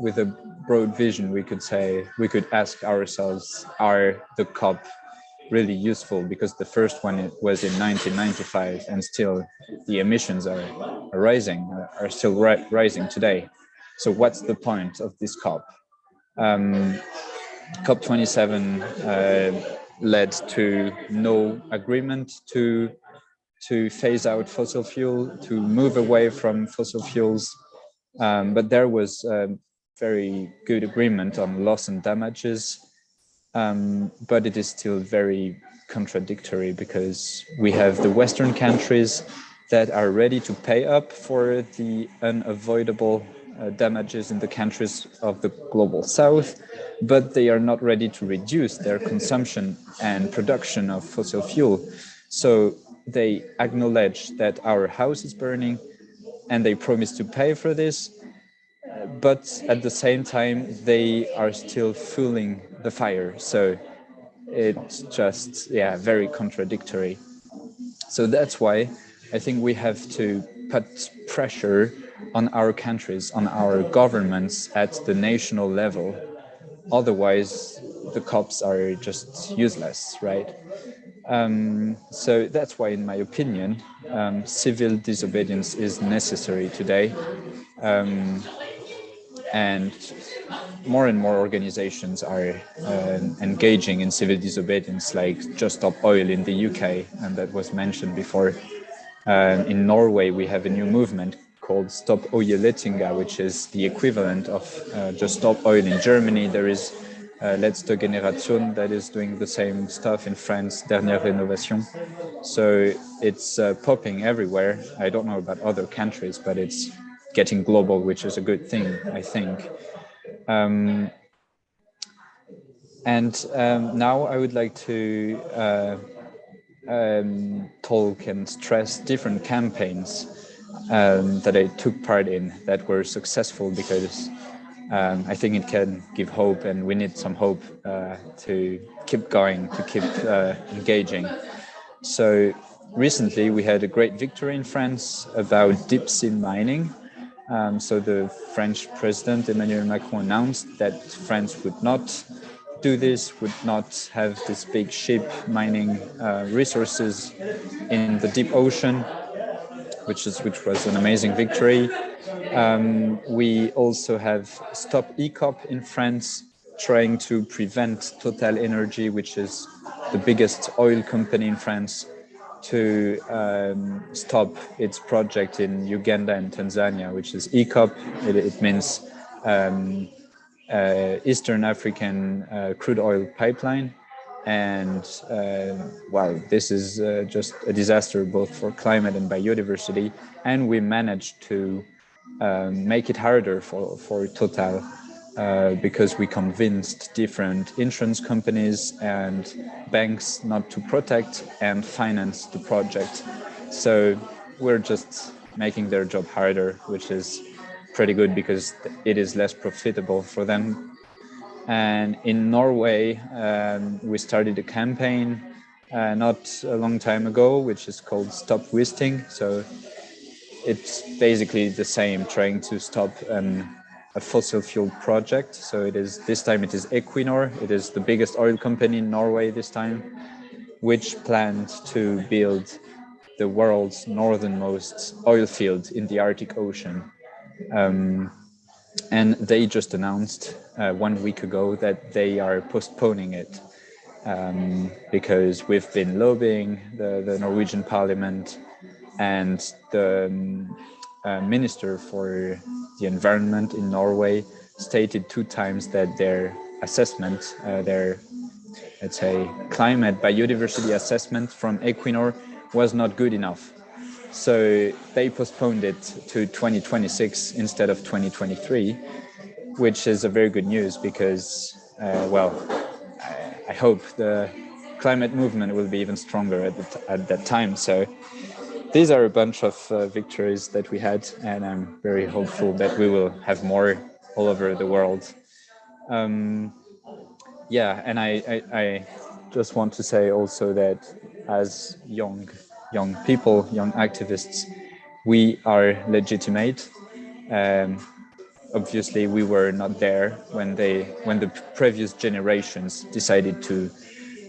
with a broad vision, we could ask ourselves, are the COP really useful? Because the first one was in 1995, and still the emissions are still rising today. So what's the point of this COP? COP27 led to no agreement to phase out fossil fuel, to move away from fossil fuels. But there was very good agreement on loss and damages, but it is still very contradictory, because we have the Western countries that are ready to pay up for the unavoidable damages in the countries of the global South, but they are not ready to reduce their consumption and production of fossil fuel. So they acknowledge that our house is burning, and they promise to pay for this, but at the same time, they are still fueling the fire. So it's just, yeah, very contradictory. So that's why I think we have to put pressure on our countries, on our governments at the national level. Otherwise, the COPs are just useless, right? So that's why, in my opinion, civil disobedience is necessary today. And more organizations are engaging in civil disobedience, like Just Stop Oil in the UK, and that was mentioned before. In Norway, we have a new movement called Stop Oljelettinga, which is the equivalent of Just Stop Oil in Germany. There is Letzte Generation that is doing the same stuff in France, Dernière Rénovation. So it's popping everywhere. I don't know about other countries, but it's getting global, which is a good thing, I think. Now I would like to talk and stress different campaigns that I took part in that were successful, because I think it can give hope, and we need some hope to keep going, to keep engaging. So recently we had a great victory in France about deep sea mining. So the French president Emmanuel Macron announced that France would not do this, would not have this big ship mining resources in the deep ocean, which was an amazing victory. We also have Stop ECOP in France, trying to prevent Total Energy, which is the biggest oil company in France, to stop its project in Uganda and Tanzania, which is EACOP. It means Eastern African crude oil pipeline. And well, this is just a disaster both for climate and biodiversity. And we managed to make it harder for Total because we convinced different insurance companies and banks not to protect and finance the project. So we're just making their job harder, which is pretty good because it is less profitable for them. And in Norway, we started a campaign not a long time ago, which is called Stop Wisting. So it's basically the same, trying to stop a fossil fuel project. So it is, this time it is Equinor. It is the biggest oil company in Norway this time, which planned to build the world's northernmost oil field in the Arctic Ocean. And they just announced 1 week ago that they are postponing it because we've been lobbying the Norwegian parliament, and the minister for the environment in Norway stated 2 times that their assessment, their, let's say, climate biodiversity assessment from Equinor was not good enough. So they postponed it to 2026 instead of 2023, which is a very good news because, well, I hope the climate movement will be even stronger at that time. So these are a bunch of victories that we had, and I'm very hopeful that we will have more all over the world. Yeah, and I just want to say also that as young people, young activists, we are legitimate. Obviously, we were not there when the previous generations decided to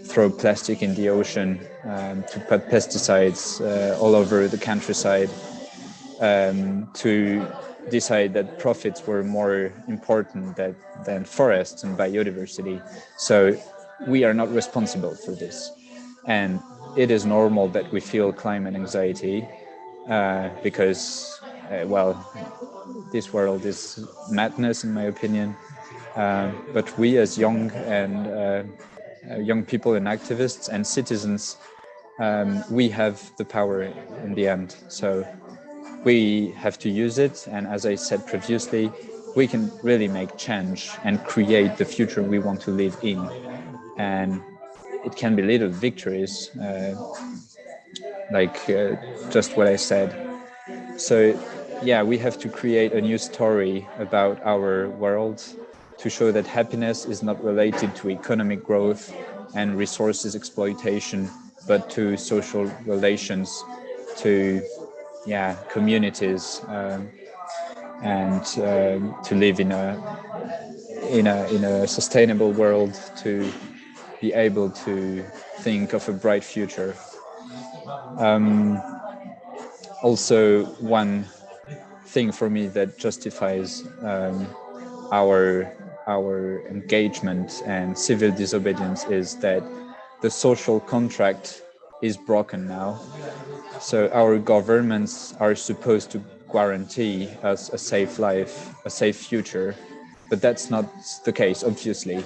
throw plastic in the ocean, to put pesticides all over the countryside, to decide that profits were more important than forests and biodiversity. So we are not responsible for this. And it is normal that we feel climate anxiety because, well, this world is madness, in my opinion. But we as young people and activists and citizens, we have the power in the end. So we have to use it. And as I said previously, we can really make change and create the future we want to live in. And it can be little victories, like just what I said. So yeah, we have to create a new story about our world to show that happiness is not related to economic growth and resources exploitation, but to social relations, to communities, and to live in a sustainable world, to be able to think of a bright future. Also, one thing for me that justifies our engagement and civil disobedience is that the social contract is broken now. So our governments are supposed to guarantee us a safe life, a safe future, but that's not the case, obviously.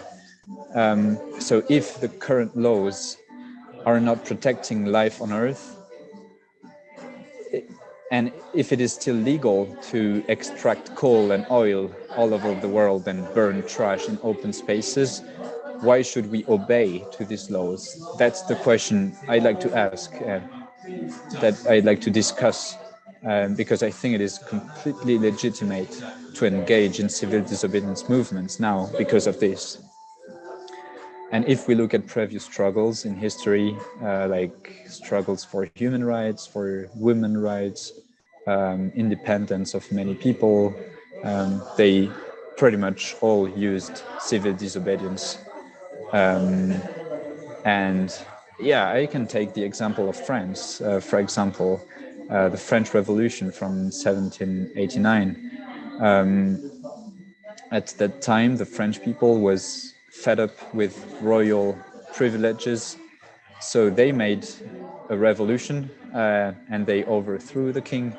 So if the current laws are not protecting life on Earth, and if it is still legal to extract coal and oil all over the world and burn trash in open spaces, why should we obey to these laws? That's the question I'd like to ask, that I'd like to discuss, because I think it is completely legitimate to engage in civil disobedience movements now because of this. And if we look at previous struggles in history, like struggles for human rights, for women's rights, independence of many people, they pretty much all used civil disobedience. And yeah, I can take the example of France. For example, the French Revolution from 1789. At that time, the French people was fed up with royal privileges, so they made a revolution and they overthrew the king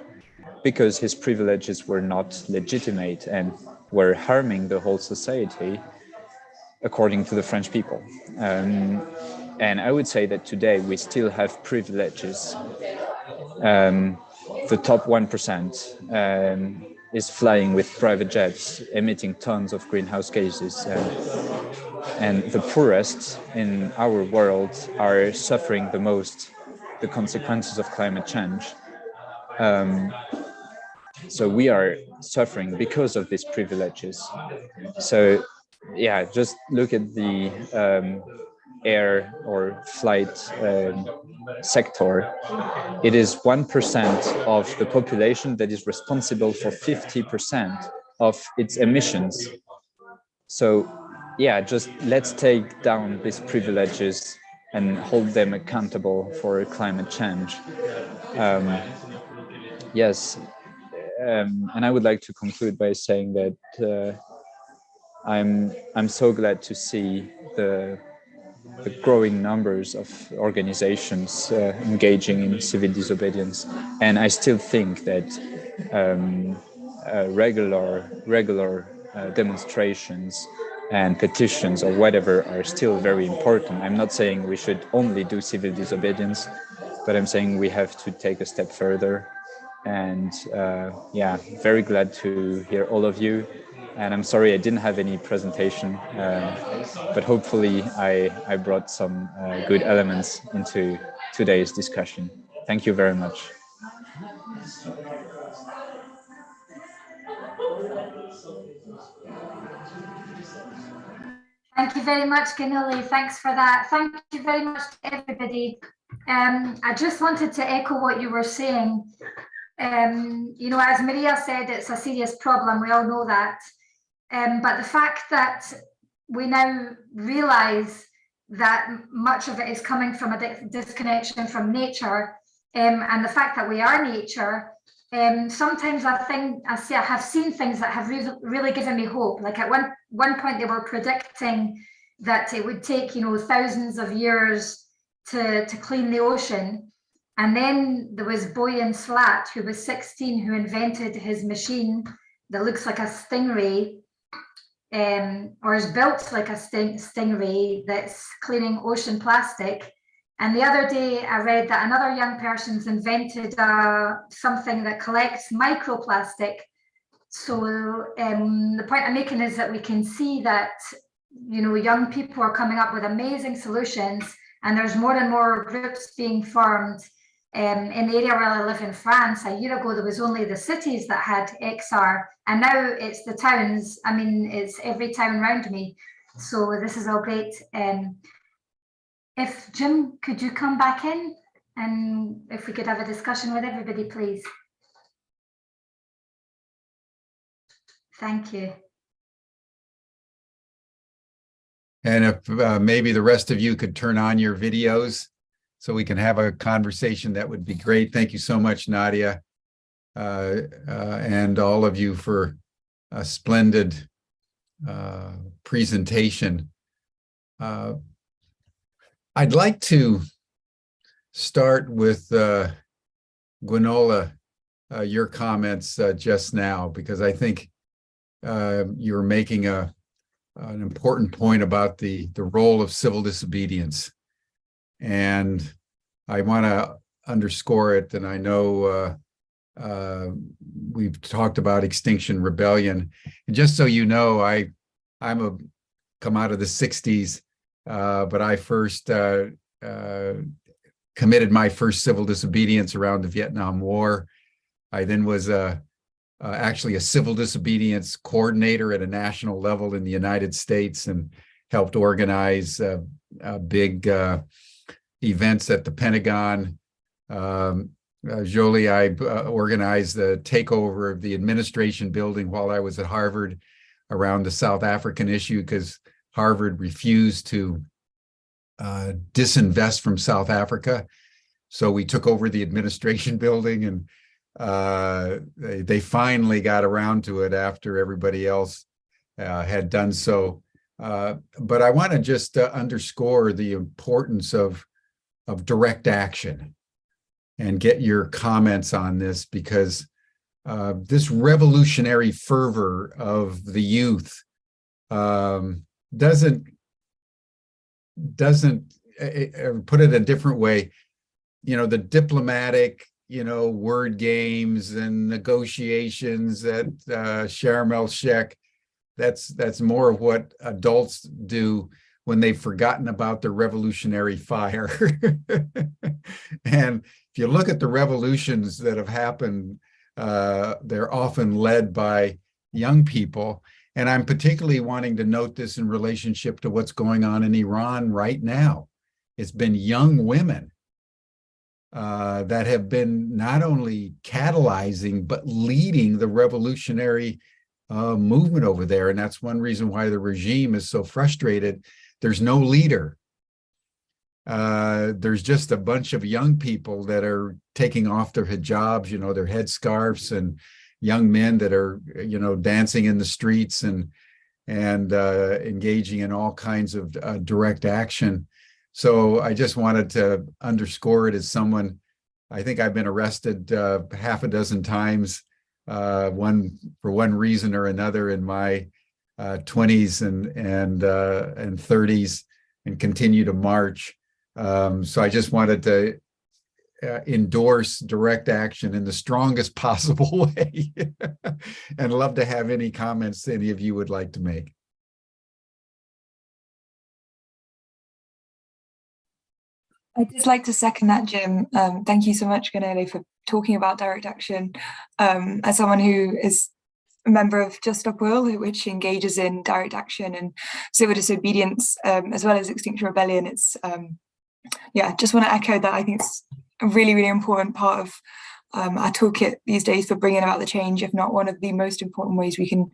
because his privileges were not legitimate and were harming the whole society, according to the French people. And I would say that today we still have privileges. The top 1% is flying with private jets, emitting tons of greenhouse gases. And the poorest in our world are suffering the most the consequences of climate change. So we are suffering because of these privileges. So yeah, just look at the air or flight sector. It is 1% of the population that is responsible for 50% of its emissions. So yeah, just let's take down these privileges and hold them accountable for climate change. Yes, and I would like to conclude by saying that I'm so glad to see the growing numbers of organizations engaging in civil disobedience, and I still think that regular demonstrations and petitions or whatever are still very important. I'm not saying we should only do civil disobedience, but I'm saying we have to take a step further. And yeah, very glad to hear all of you. And I'm sorry I didn't have any presentation, but hopefully I brought some good elements into today's discussion. Thank you very much. Thank you very much, Gunilla. Thanks for that. Thank you very much to everybody. I just wanted to echo what you were saying. You know, as Maria said, it's a serious problem. We all know that. But the fact that we now realise that much of it is coming from a disconnection from nature, and the fact that we are nature, sometimes I have seen things that have really given me hope. Like at one point they were predicting that it would take, you know, thousands of years to clean the ocean. And then there was Boyan Slat, who was 16, who invented his machine that looks like a stingray, or is built like a stingray that's cleaning ocean plastic. And the other day I read that another young person's invented something that collects microplastic. So the point I'm making is that we can see that, you know, young people are coming up with amazing solutions, and there's more and more groups being formed. In the area where I live in France, a year ago, there was only the cities that had XR, and now it's the towns. I mean, it's every town around me. So this is all great. If Jim, could you come back in, and if we could have a discussion with everybody, please. Thank you. And if maybe the rest of you could turn on your videos so we can have a conversation, that would be great. Thank you so much, Nadia, and all of you for a splendid presentation. I'd like to start with Gwenola, your comments just now, because I think you're making an important point about the role of civil disobedience. And I want to underscore it, and I know we've talked about Extinction Rebellion. And just so you know, I'm come out of the 60s, but I first committed my first civil disobedience around the Vietnam War. I then was actually a civil disobedience coordinator at a national level in the United States, and helped organize big events at the Pentagon. Jolie, I organized the takeover of the administration building while I was at Harvard around the South African issue, because Harvard refused to disinvest from South Africa. So we took over the administration building, and they finally got around to it after everybody else had done so. But I want to just underscore the importance of direct action. and get your comments on this, because this revolutionary fervor of the youth doesn't put it a different way. The diplomatic, word games and negotiations at Sharm el-Sheikh, that's more of what adults do when they've forgotten about the revolutionary fire. And if you look at the revolutions that have happened, they're often led by young people. And I'm particularly wanting to note this in relationship to what's going on in Iran right now. It's been young women that have been not only catalyzing, but leading the revolutionary movement over there. And that's one reason why the regime is so frustrated. There's no leader. There's just a bunch of young people that are taking off their hijabs, their headscarves, and young men that are, dancing in the streets and engaging in all kinds of direct action. So I just wanted to underscore it as someone. I think I've been arrested half a dozen times, for one reason or another in my 20s and 30s, and continue to march. So I just wanted to endorse direct action in the strongest possible way, and love to have any comments any of you would like to make. I'd just like to second that, Jim. Thank you so much, Ganele, for talking about direct action. As someone who is a member of Just Stop Oil, which engages in direct action and civil disobedience, as well as Extinction Rebellion, it's just want to echo that. I think it's a really, really important part of our toolkit these days for bringing about the change, if not one of the most important ways we can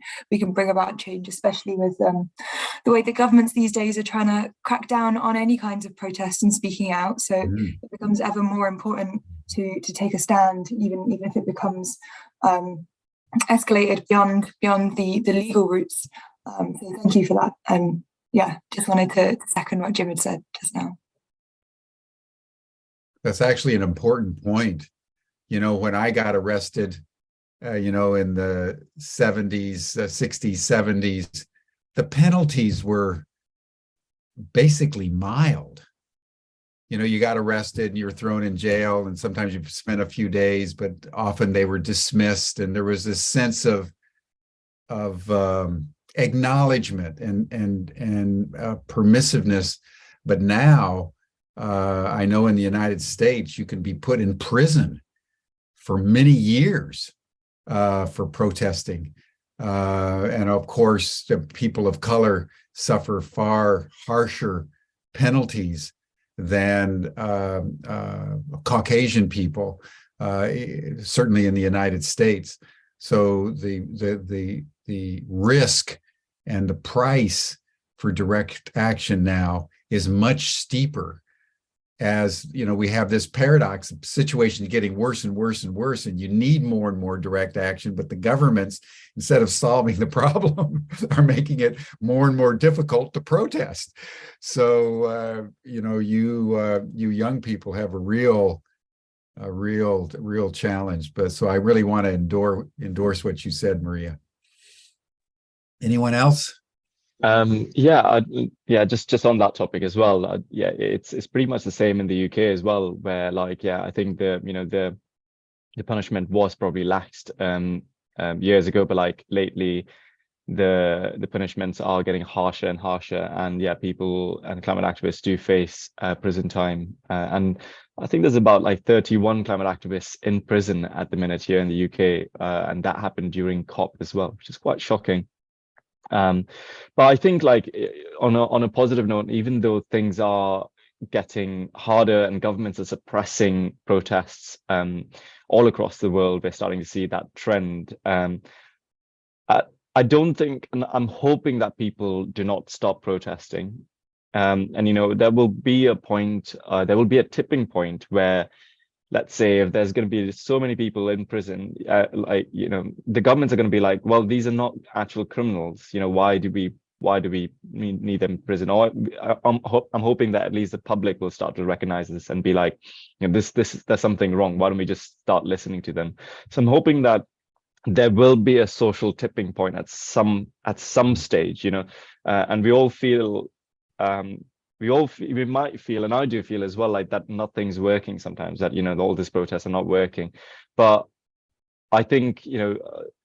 bring about change, especially with the way that governments these days are trying to crack down on any kinds of protest and speaking out. So it becomes ever more important to take a stand, even if it becomes escalated beyond the legal routes. So thank you for that. And just wanted to second what Jim had said just now. That's actually an important point. When I got arrested, in the 70s, 60s, 70s, the penalties were basically mild. You got arrested and you were thrown in jail, and sometimes you spent a few days, but often they were dismissed. And there was this sense of acknowledgement and permissiveness. But now, I know in the United States, you can be put in prison for many years for protesting. And of course, the people of color suffer far harsher penalties than Caucasian people, certainly in the United States. So the risk and the price for direct action now is much steeper. As we have this paradox of situations getting worse and worse and worse, and you need more and more direct action, but the governments, instead of solving the problem, are making it more and more difficult to protest. So you young people have a real challenge. But so I really want to endorse what you said, Maria. Anyone else? Just on that topic as well. It's pretty much the same in the UK as well, where I think the punishment was probably laxed years ago, but lately the punishments are getting harsher and harsher, and people and climate activists do face prison time, and I think there's about 31 climate activists in prison at the minute here in the UK, and that happened during COP as well, which is quite shocking. But I think on a positive note, even though things are getting harder and governments are suppressing protests all across the world, we're starting to see that trend. I don't think, and I'm hoping that people do not stop protesting. And there will be a point, there will be a tipping point where, let's say, if there's going to be so many people in prison, the governments are going to be like, well, these are not actual criminals. Why do we why do we need them in prison? Or I'm hoping that at least the public will start to recognize this and be like, you know, there's something wrong. Why don't we just start listening to them? So I'm hoping that there will be a social tipping point at some stage, you know, and we all feel, we might feel, and I do feel as well, like that nothing's working sometimes, that, you know, all these protests are not working. But I think, you know,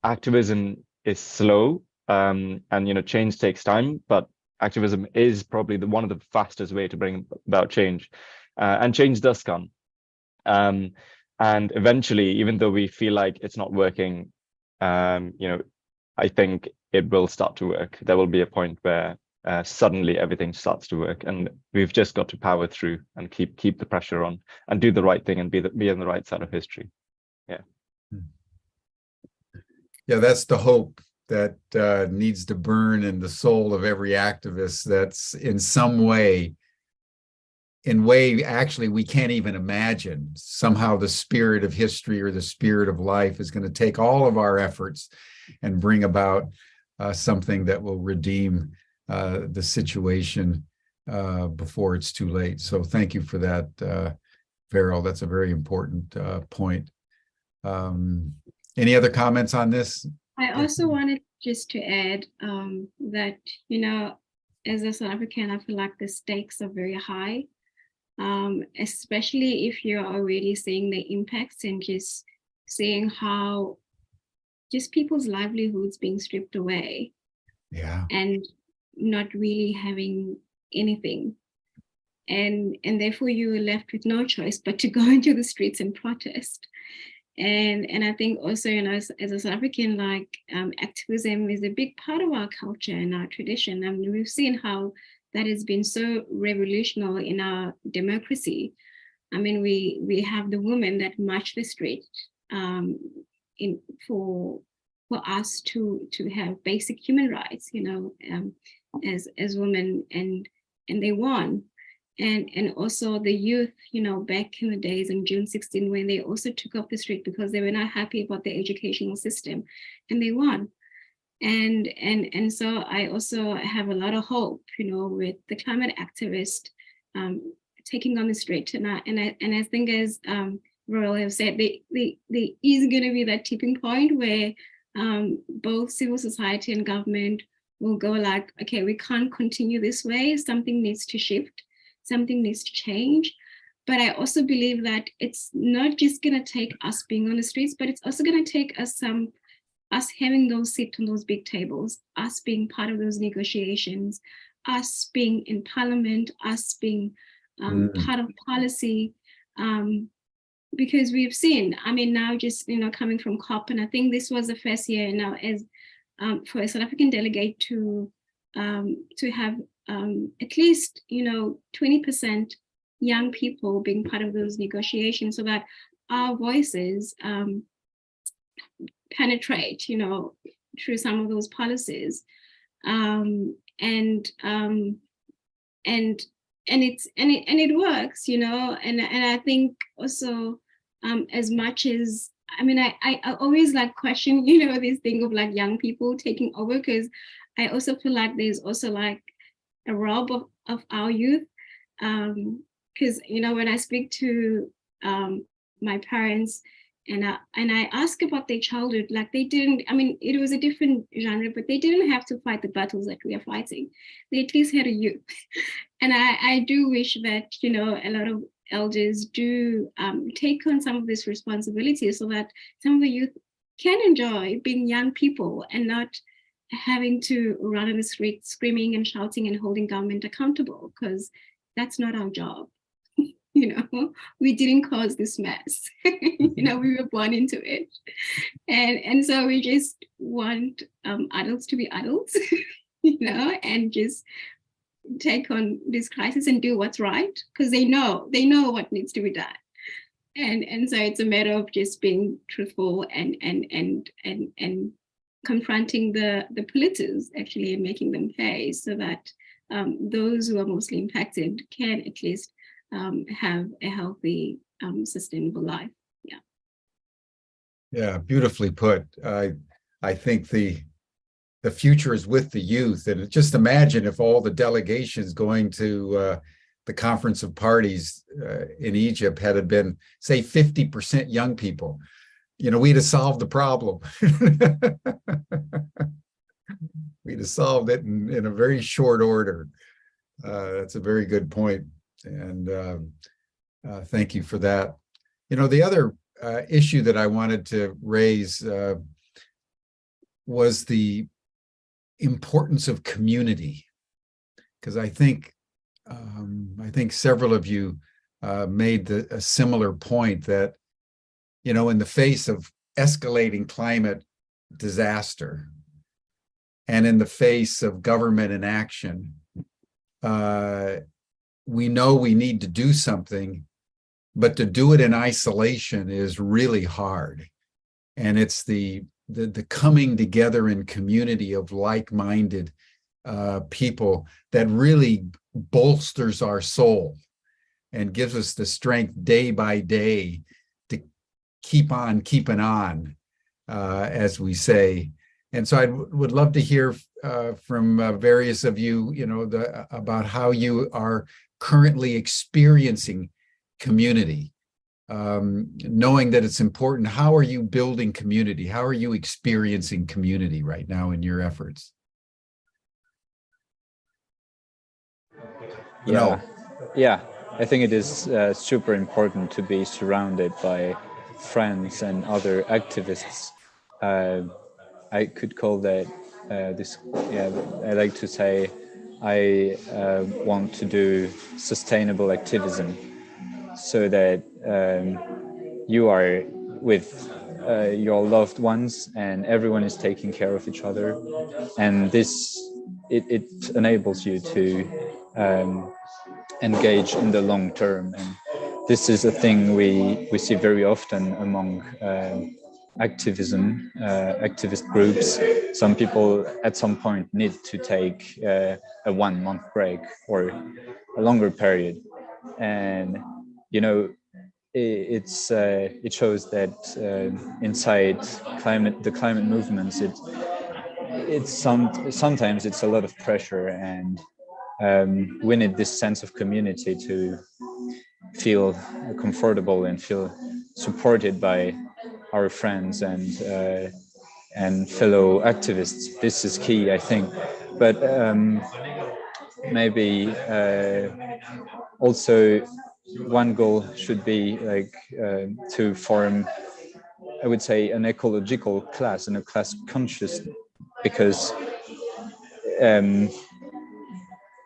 activism is slow, and, you know, change takes time, but activism is probably one of the fastest way to bring about change, and change does come. And eventually, even though we feel like it's not working, you know, I think it will start to work. There will be a point where suddenly everything starts to work, and we've just got to power through and keep the pressure on and do the right thing and be on the right side of history. Yeah. Yeah, that's the hope that needs to burn in the soul of every activist. That's in some way, actually we can't even imagine. Somehow the spirit of history or the spirit of life is going to take all of our efforts and bring about something that will redeem the situation before it's too late. So thank you for that, Verel. That's a very important point. Any other comments on this? I also wanted just to add that, you know, as a South African, I feel like the stakes are very high, especially if you're already seeing the impacts and just seeing how just people's livelihoods being stripped away. Yeah. And not really having anything. And therefore you were left with no choice but to go into the streets and protest. And I think also, you know, as a South African, like activism is a big part of our culture and our tradition. I mean, we've seen how that has been so revolutionary in our democracy. I mean, we have the women that march the street for us to have basic human rights, you know, as women, and they won. And also the youth, you know, back in the days on June 16, when they also took off the street because they were not happy about the educational system, and they won. And so I also have a lot of hope, you know, with the climate activists taking on the street. And I think, as Verel have said, there is going to be that tipping point where both civil society and government will go like, okay, we can't continue this way. Something needs to shift. Something needs to change. But I also believe that it's not just going to take us being on the streets, but it's also going to take us having those seats on those big tables, us being part of those negotiations, us being in parliament, us being part of policy. Because we've seen, I mean, now just, you know, coming from COP, and I think this was the first year now as for a South African delegate to have at least, you know, 20% young people being part of those negotiations, so that our voices penetrate, you know, through some of those policies, and it works, you know, and I think also as much as, I mean, I always like question, you know, this thing of like young people taking over, because I also feel like there's also like a rob of our youth, because, you know, when I speak to my parents and I ask about their childhood, like they didn't, I mean, it was a different genre, but they didn't have to fight the battles that we are fighting. They at least had a youth. And I do wish that, you know, a lot of elders do take on some of this responsibility, so that some of the youth can enjoy being young people and not having to run in the street screaming and shouting and holding government accountable, because that's not our job. You know, we didn't cause this mess. You know, we were born into it. And so we just want adults to be adults, you know, and just take on this crisis and do what's right, because they know what needs to be done. And so it's a matter of just being truthful and confronting the polluters actually, and making them pay, so that those who are mostly impacted can at least have a healthy, sustainable life. Yeah. Yeah, beautifully put. I think the the future is with the youth. And just imagine if all the delegations going to the Conference of Parties in Egypt had been, say, 50% young people. You know, we'd have solved the problem. We'd have solved it in a very short order. That's a very good point. And thank you for that. You know, the other issue that I wanted to raise was the importance of community, because I think several of you made a similar point that, you know, in the face of escalating climate disaster and in the face of government inaction, we know we need to do something, but to do it in isolation is really hard. And it's the coming together in community of like-minded people that really bolsters our soul and gives us the strength day by day to keep on keeping on, as we say. And so I would love to hear from various of you, you know, about how you are currently experiencing community, knowing that it's important. How are you building community? How are you experiencing community right now in your efforts? Yeah, I think it is super important to be surrounded by friends and other activists. I could call that I like to say I want to do sustainable activism, so that you are with your loved ones and everyone is taking care of each other, and this it enables you to engage in the long term. And this is a thing we see very often among activist groups. Some people at some point need to take a 1 month break or a longer period, and you know, it shows that inside the climate movements, sometimes it's a lot of pressure, and we need this sense of community to feel comfortable and feel supported by our friends and fellow activists. This is key, I think. But maybe also one goal should be like to form, I would say, an ecological class and a class conscious, because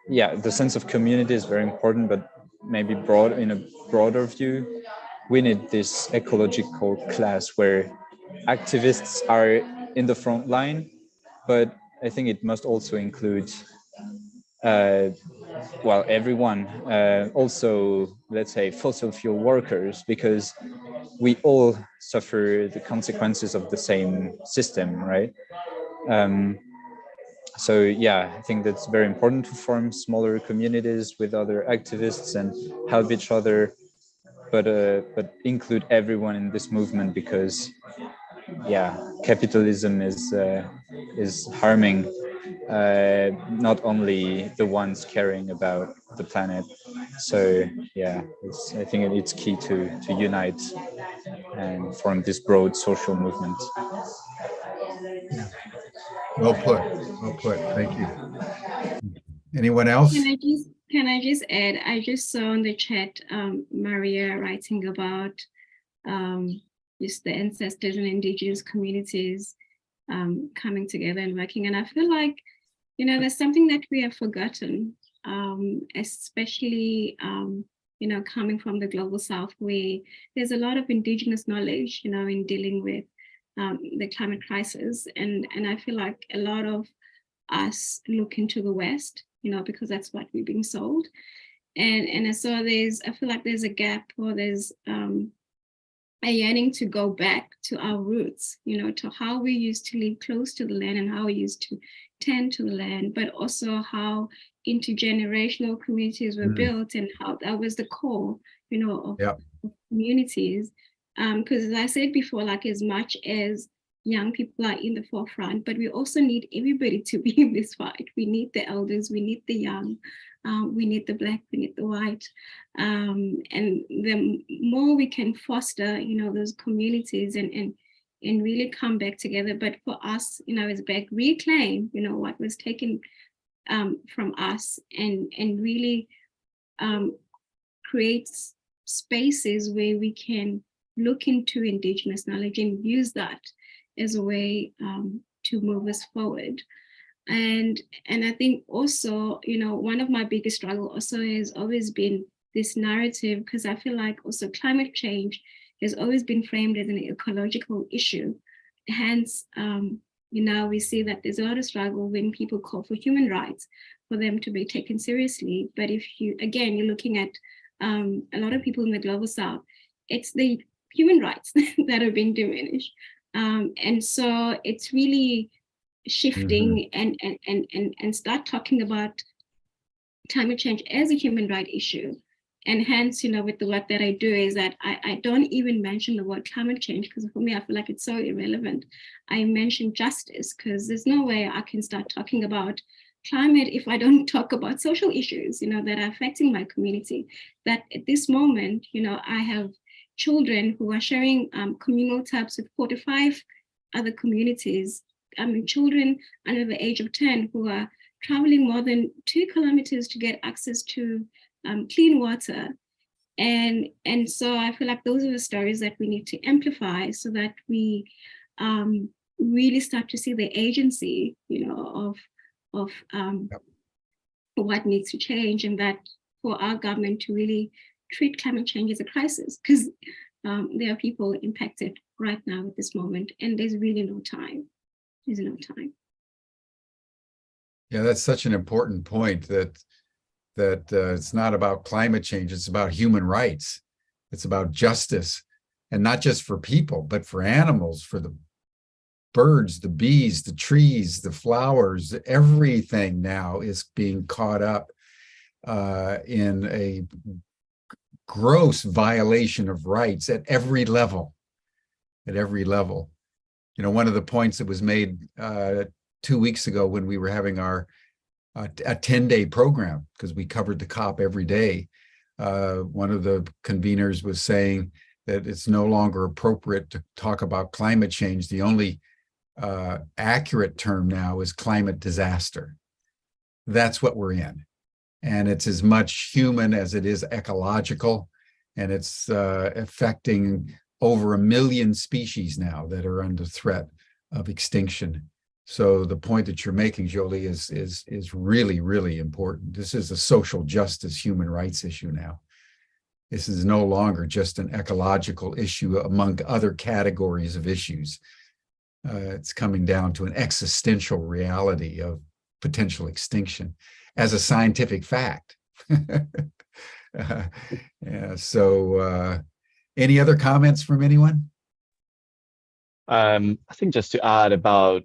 yeah, the sense of community is very important, but maybe in a broader view, we need this ecological class where activists are in the front line, but I think it must also include well, everyone, also, let's say, fossil fuel workers, because we all suffer the consequences of the same system, right? So yeah, I think that's very important to form smaller communities with other activists and help each other, but include everyone in this movement, because yeah, capitalism is harming not only the ones caring about the planet. So yeah, I think it's key to unite and form this broad social movement. Yeah. Well put. Well put. Thank you. Anyone else? Can I just add? I just saw on the chat Maria writing about just the ancestors and indigenous communities coming together and working, and I feel like, you know, there's something that we have forgotten, especially you know, coming from the global south, where there's a lot of indigenous knowledge, you know, in dealing with the climate crisis, and I feel like a lot of us look into the West, you know, because that's what we're being sold, and so I feel like there's a gap, or there's a yearning to go back to our roots, you know, to how we used to live close to the land and how we used to tend to the land, but also how intergenerational communities were built and how that was the core, you know, of communities. Because as I said before, like, as much as young people are in the forefront, but we also need everybody to be in this fight. We need the elders, we need the young, we need the Black, we need the white. And the more we can foster, those communities and really come back together. But for us, as Black, reclaim, what was taken from us and really create spaces where we can look into Indigenous knowledge and use that as a way to move us forward. And I think also, one of my biggest struggle also has always been this narrative, because I feel like also climate change has always been framed as an ecological issue. Hence, we see that there's a lot of struggle when people call for human rights, for them to be taken seriously. But if you're looking at a lot of people in the global South, it's the human rights that are being diminished. And so it's really shifting and start talking about climate change as a human right issue. And hence, with the work that I do is that I don't even mention the word climate change, because for me, I feel like it's so irrelevant. I mention justice, because there's no way I can start talking about climate if I don't talk about social issues, that are affecting my community. That at this moment, I have children who are sharing communal taps with 45 other communities. Children under the age of 10 who are traveling more than 2 kilometers to get access to clean water. And so I feel like those are the stories that we need to amplify, so that we really start to see the agency, of what needs to change, and that for our government to really treat climate change as a crisis, because there are people impacted right now at this moment, and there's really no time. There's no time. Yeah, that's such an important point, that it's not about climate change, it's about human rights. It's about justice, and not just for people, but for animals, for the birds, the bees, the trees, the flowers. Everything now is being caught up in a gross violation of rights at every level. At every level. One of the points that was made 2 weeks ago when we were having our a 10-day program, because we covered the COP every day, one of the conveners was saying that it's no longer appropriate to talk about climate change. The only accurate term now is climate disaster. That's what we're in. And it's as much human as it is ecological. And it's affecting over 1 million species now that are under threat of extinction. So the point that you're making, Jolie, is really, really important. This is a social justice, human rights issue now. This is no longer just an ecological issue among other categories of issues. It's coming down to an existential reality of potential extinction as a scientific fact. Any other comments from anyone? I think just to add about,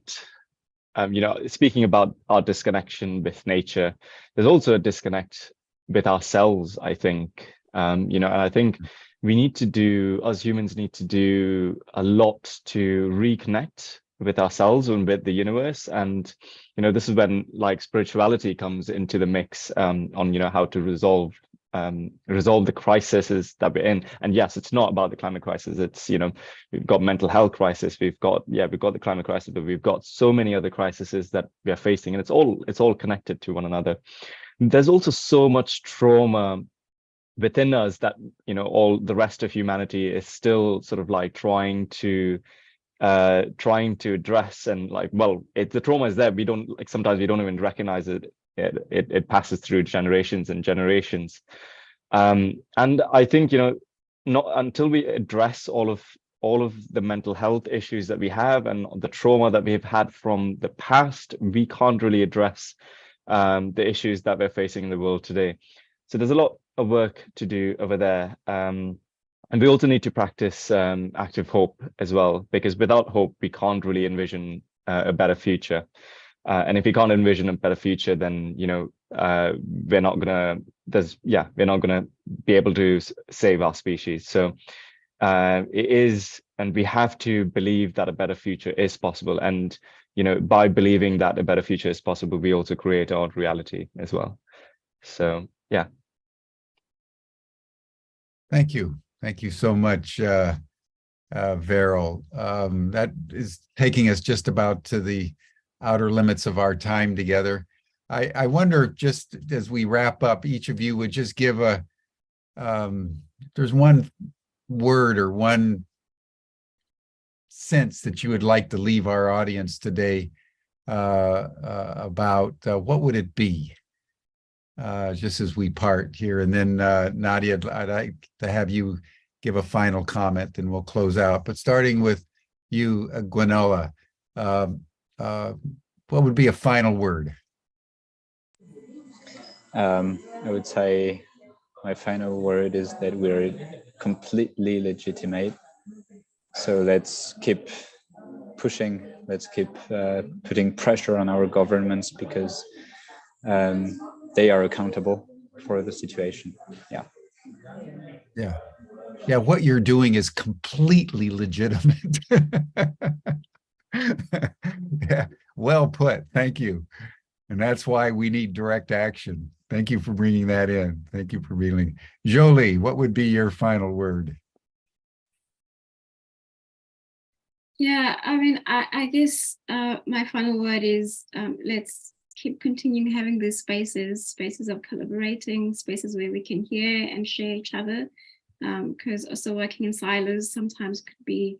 speaking about our disconnection with nature, there's also a disconnect with ourselves, I think. And I think we need to do, as humans need to do a lot to reconnect with ourselves and with the universe. And, this is when spirituality comes into the mix on, how to resolve the crises that we're in. And yes, it's not about the climate crisis. It's, we've got mental health crisis. We've got the climate crisis, but we've got so many other crises that we are facing, and it's all connected to one another. There's also so much trauma within us that, all the rest of humanity is still sort of trying to address, and the trauma is there. We don't sometimes we don't even recognize it. It passes through generations and generations, and I think not until we address all of the mental health issues that we have and the trauma that we've had from the past, we can't really address the issues that we're facing in the world today. So there's a lot of work to do over there, and we also need to practice active hope as well, because without hope we can't really envision a better future. And if we can't envision a better future, then we're not gonna be able to save our species. So it is we have to believe that a better future is possible. And, you know, by believing that a better future is possible, we also create our own reality as well. So, yeah. Thank you. Thank you so much, Verel. That is taking us just about to the outer limits of our time together. I wonder, just as we wrap up, each of you would just give a, there's one word or one sense that you would like to leave our audience today about, what would it be? Just as we part here. And then Nadia, I'd like to have you give a final comment and we'll close out. But starting with you, Gwynella, what would be a final word? I would say my final word is that we're completely legitimate. So let's keep pushing, let's keep putting pressure on our governments, because they are accountable for the situation. Yeah. Yeah. Yeah, what you're doing is completely legitimate. Yeah, well put. Thank you. And that's why we need direct action. Thank you for bringing that in. Thank you for bringing. Jolie, what would be your final word? Yeah, I mean, I guess my final word is let's keep continuing having these spaces of collaborating, spaces where we can hear and share each other, because also working in silos sometimes could be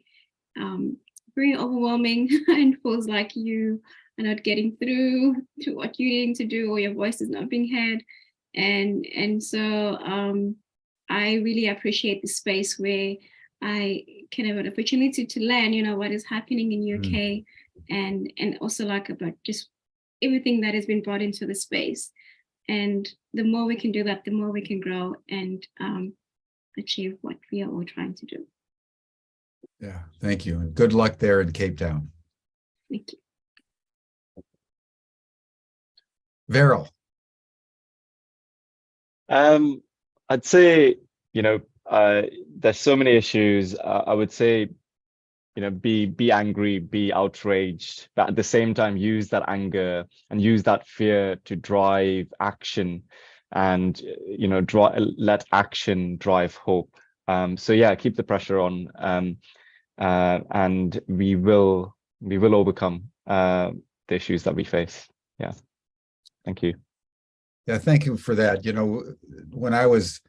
very overwhelming and feels like you are not getting through to what you need to do, or your voice is not being heard. And so I really appreciate the space where I can have an opportunity to learn, you know, what is happening in UK, and also like about just everything that has been brought into the space. And the more we can do that, the more we can grow and achieve what we are all trying to do. Yeah, thank you. And good luck there in Cape Town. Thank you. Verel. I'd say, you know, there's so many issues. I would say, you know, be angry, be outraged, but at the same time, use that anger and use that fear to drive action, and, you know, let action drive hope. So yeah, keep the pressure on, and we will overcome the issues that we face. Yeah, thank you. Yeah, thank you for that. You know, when I was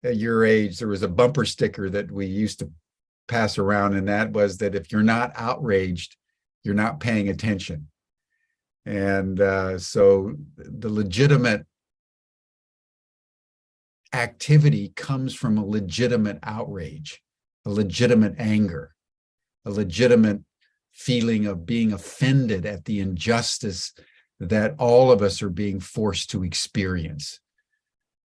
at your age, there was a bumper sticker that we used to pass around, and that was that if you're not outraged, you're not paying attention. And so the legitimate activity comes from a legitimate outrage, a legitimate anger, a legitimate feeling of being offended at the injustice that all of us are being forced to experience.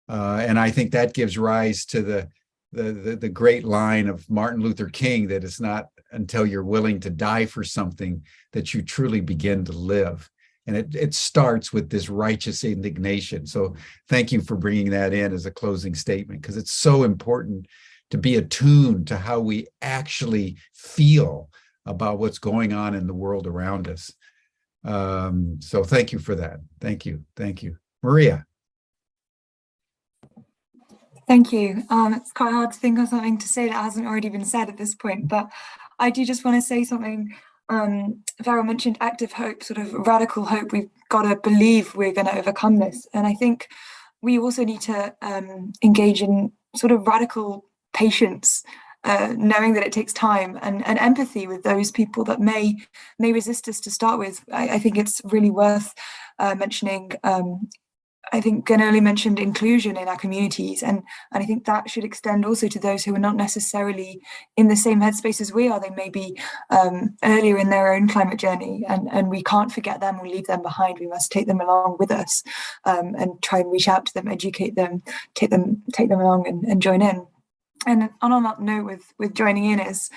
And I think that gives rise to the great line of Martin Luther King, that it's not until you're willing to die for something that you truly begin to live. And it starts with this righteous indignation. So thank you for bringing that in as a closing statement, because it's so important to be attuned to how we actually feel about what's going on in the world around us. So thank you for that. Thank you. Thank you. Maria. Thank you. It's quite hard to think of something to say that hasn't already been said at this point, but I do just want to say something. Verel mentioned active hope, sort of radical hope. We've got to believe we're going to overcome this. And I think we also need to engage in sort of radical patience, knowing that it takes time, and empathy with those people that may resist us to start with. I think it's really worth mentioning. I think Ganoli mentioned inclusion in our communities, and I think that should extend also to those who are not necessarily in the same headspace as we are. They may be earlier in their own climate journey, and we can't forget them or leave them behind. We must take them along with us, and try and reach out to them, educate them, take them along and join in. And on that note, with joining in is,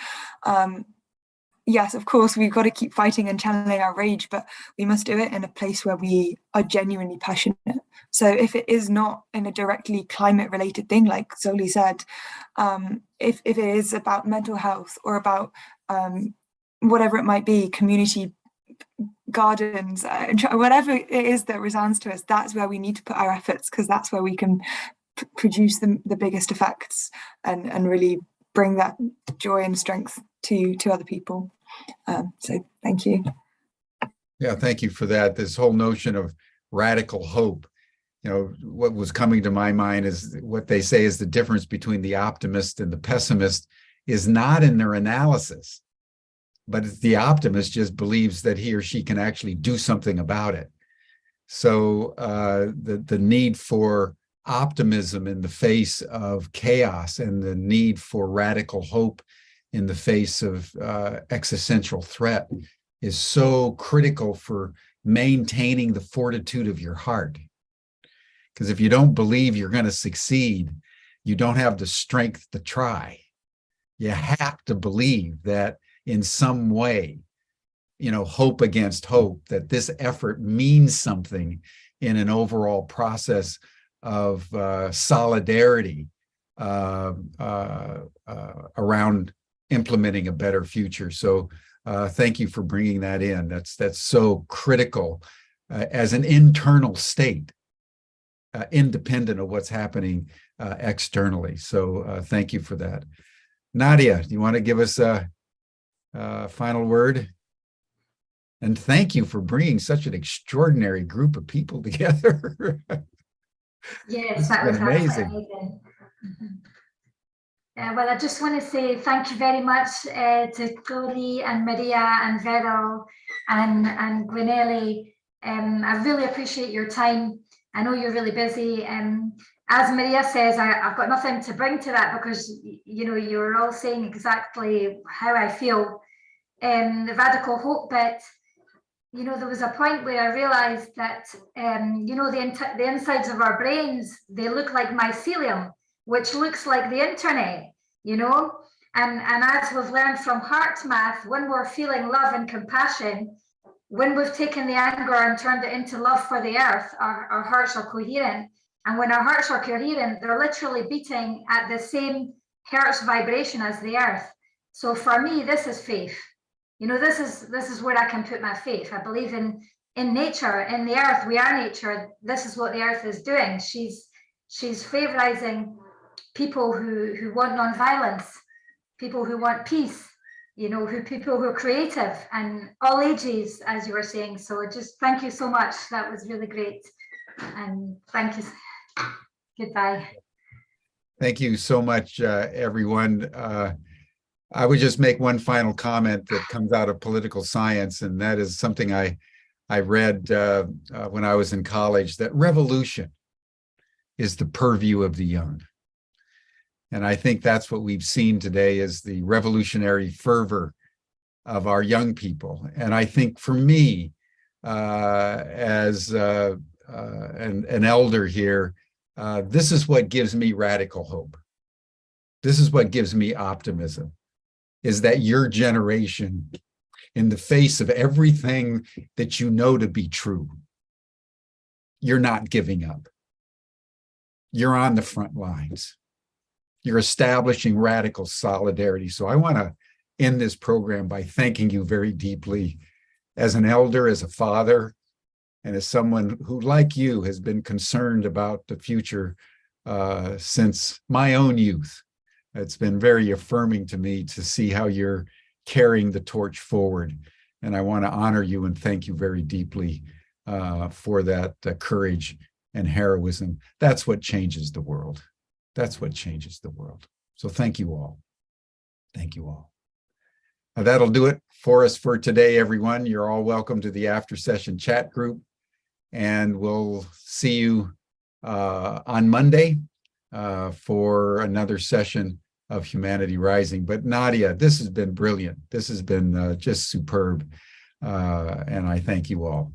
yes, of course, we've got to keep fighting and channeling our rage, but we must do it in a place where we are genuinely passionate. So if it is not in a directly climate related thing, like Zoli said, if it is about mental health or about whatever it might be, community gardens, whatever it is that resounds to us, that's where we need to put our efforts, because that's where we can produce the biggest effects and really bring that joy and strength to other people. So thank you. Yeah, thank you for that. This whole notion of radical hope, you know, what was coming to my mind is what they say is the difference between the optimist and the pessimist is not in their analysis, but the optimist just believes that he or she can actually do something about it. So the need for optimism in the face of chaos and the need for radical hope in the face of existential threat is so critical for maintaining the fortitude of your heart. Because if you don't believe you're going to succeed, you don't have the strength to try. You have to believe that in some way, you know, hope against hope, that this effort means something in an overall process of solidarity around implementing a better future. So thank you for bringing that in. That's so critical as an internal state, independent of what's happening externally. So thank you for that. Nadia, do you want to give us a final word? And thank you for bringing such an extraordinary group of people together. Yes, that was amazing. Well, I just want to say thank you very much to Chloe and Maria and Verel and Gwynelli. I really appreciate your time. I know you're really busy. As Maria says, I've got nothing to bring to that because, you know, you're all saying exactly how I feel. The radical hope bit, you know, there was a point where I realized that, you know, the insides of our brains, they look like mycelium, which looks like the internet, you know, and as we've learned from heart math, when we're feeling love and compassion, when we've taken the anger and turned it into love for the earth, our hearts are coherent. And when our hearts are coherent, they're literally beating at the same hertz vibration as the earth. So for me, this is faith. You know, this is where I can put my faith. I believe in nature, in the earth. We are nature. This is what the earth is doing. She's favorizing people who want non-violence, people who want peace, you know, people who are creative and all ages, as you were saying. So just thank you so much. That was really great. And thank you. Goodbye. Thank you so much, everyone. I would just make one final comment that comes out of political science, and that is something I read when I was in college, that revolution is the purview of the young. And I think that's what we've seen today is the revolutionary fervor of our young people. And I think for me, as an elder here, this is what gives me radical hope. This is what gives me optimism, is that your generation, in the face of everything that you know to be true, you're not giving up. You're on the front lines. You're establishing radical solidarity. So I want to end this program by thanking you very deeply as an elder, as a father, and as someone who, like you, has been concerned about the future since my own youth. It's been very affirming to me to see how you're carrying the torch forward. And I want to honor you and thank you very deeply for that courage and heroism. That's what changes the world. That's what changes the world. So thank you all. Thank you all. Now that'll do it for us for today, everyone. You're all welcome to the after session chat group. And we'll see you on Monday for another session of Humanity Rising. But Nadia, this has been brilliant. This has been just superb. And I thank you all.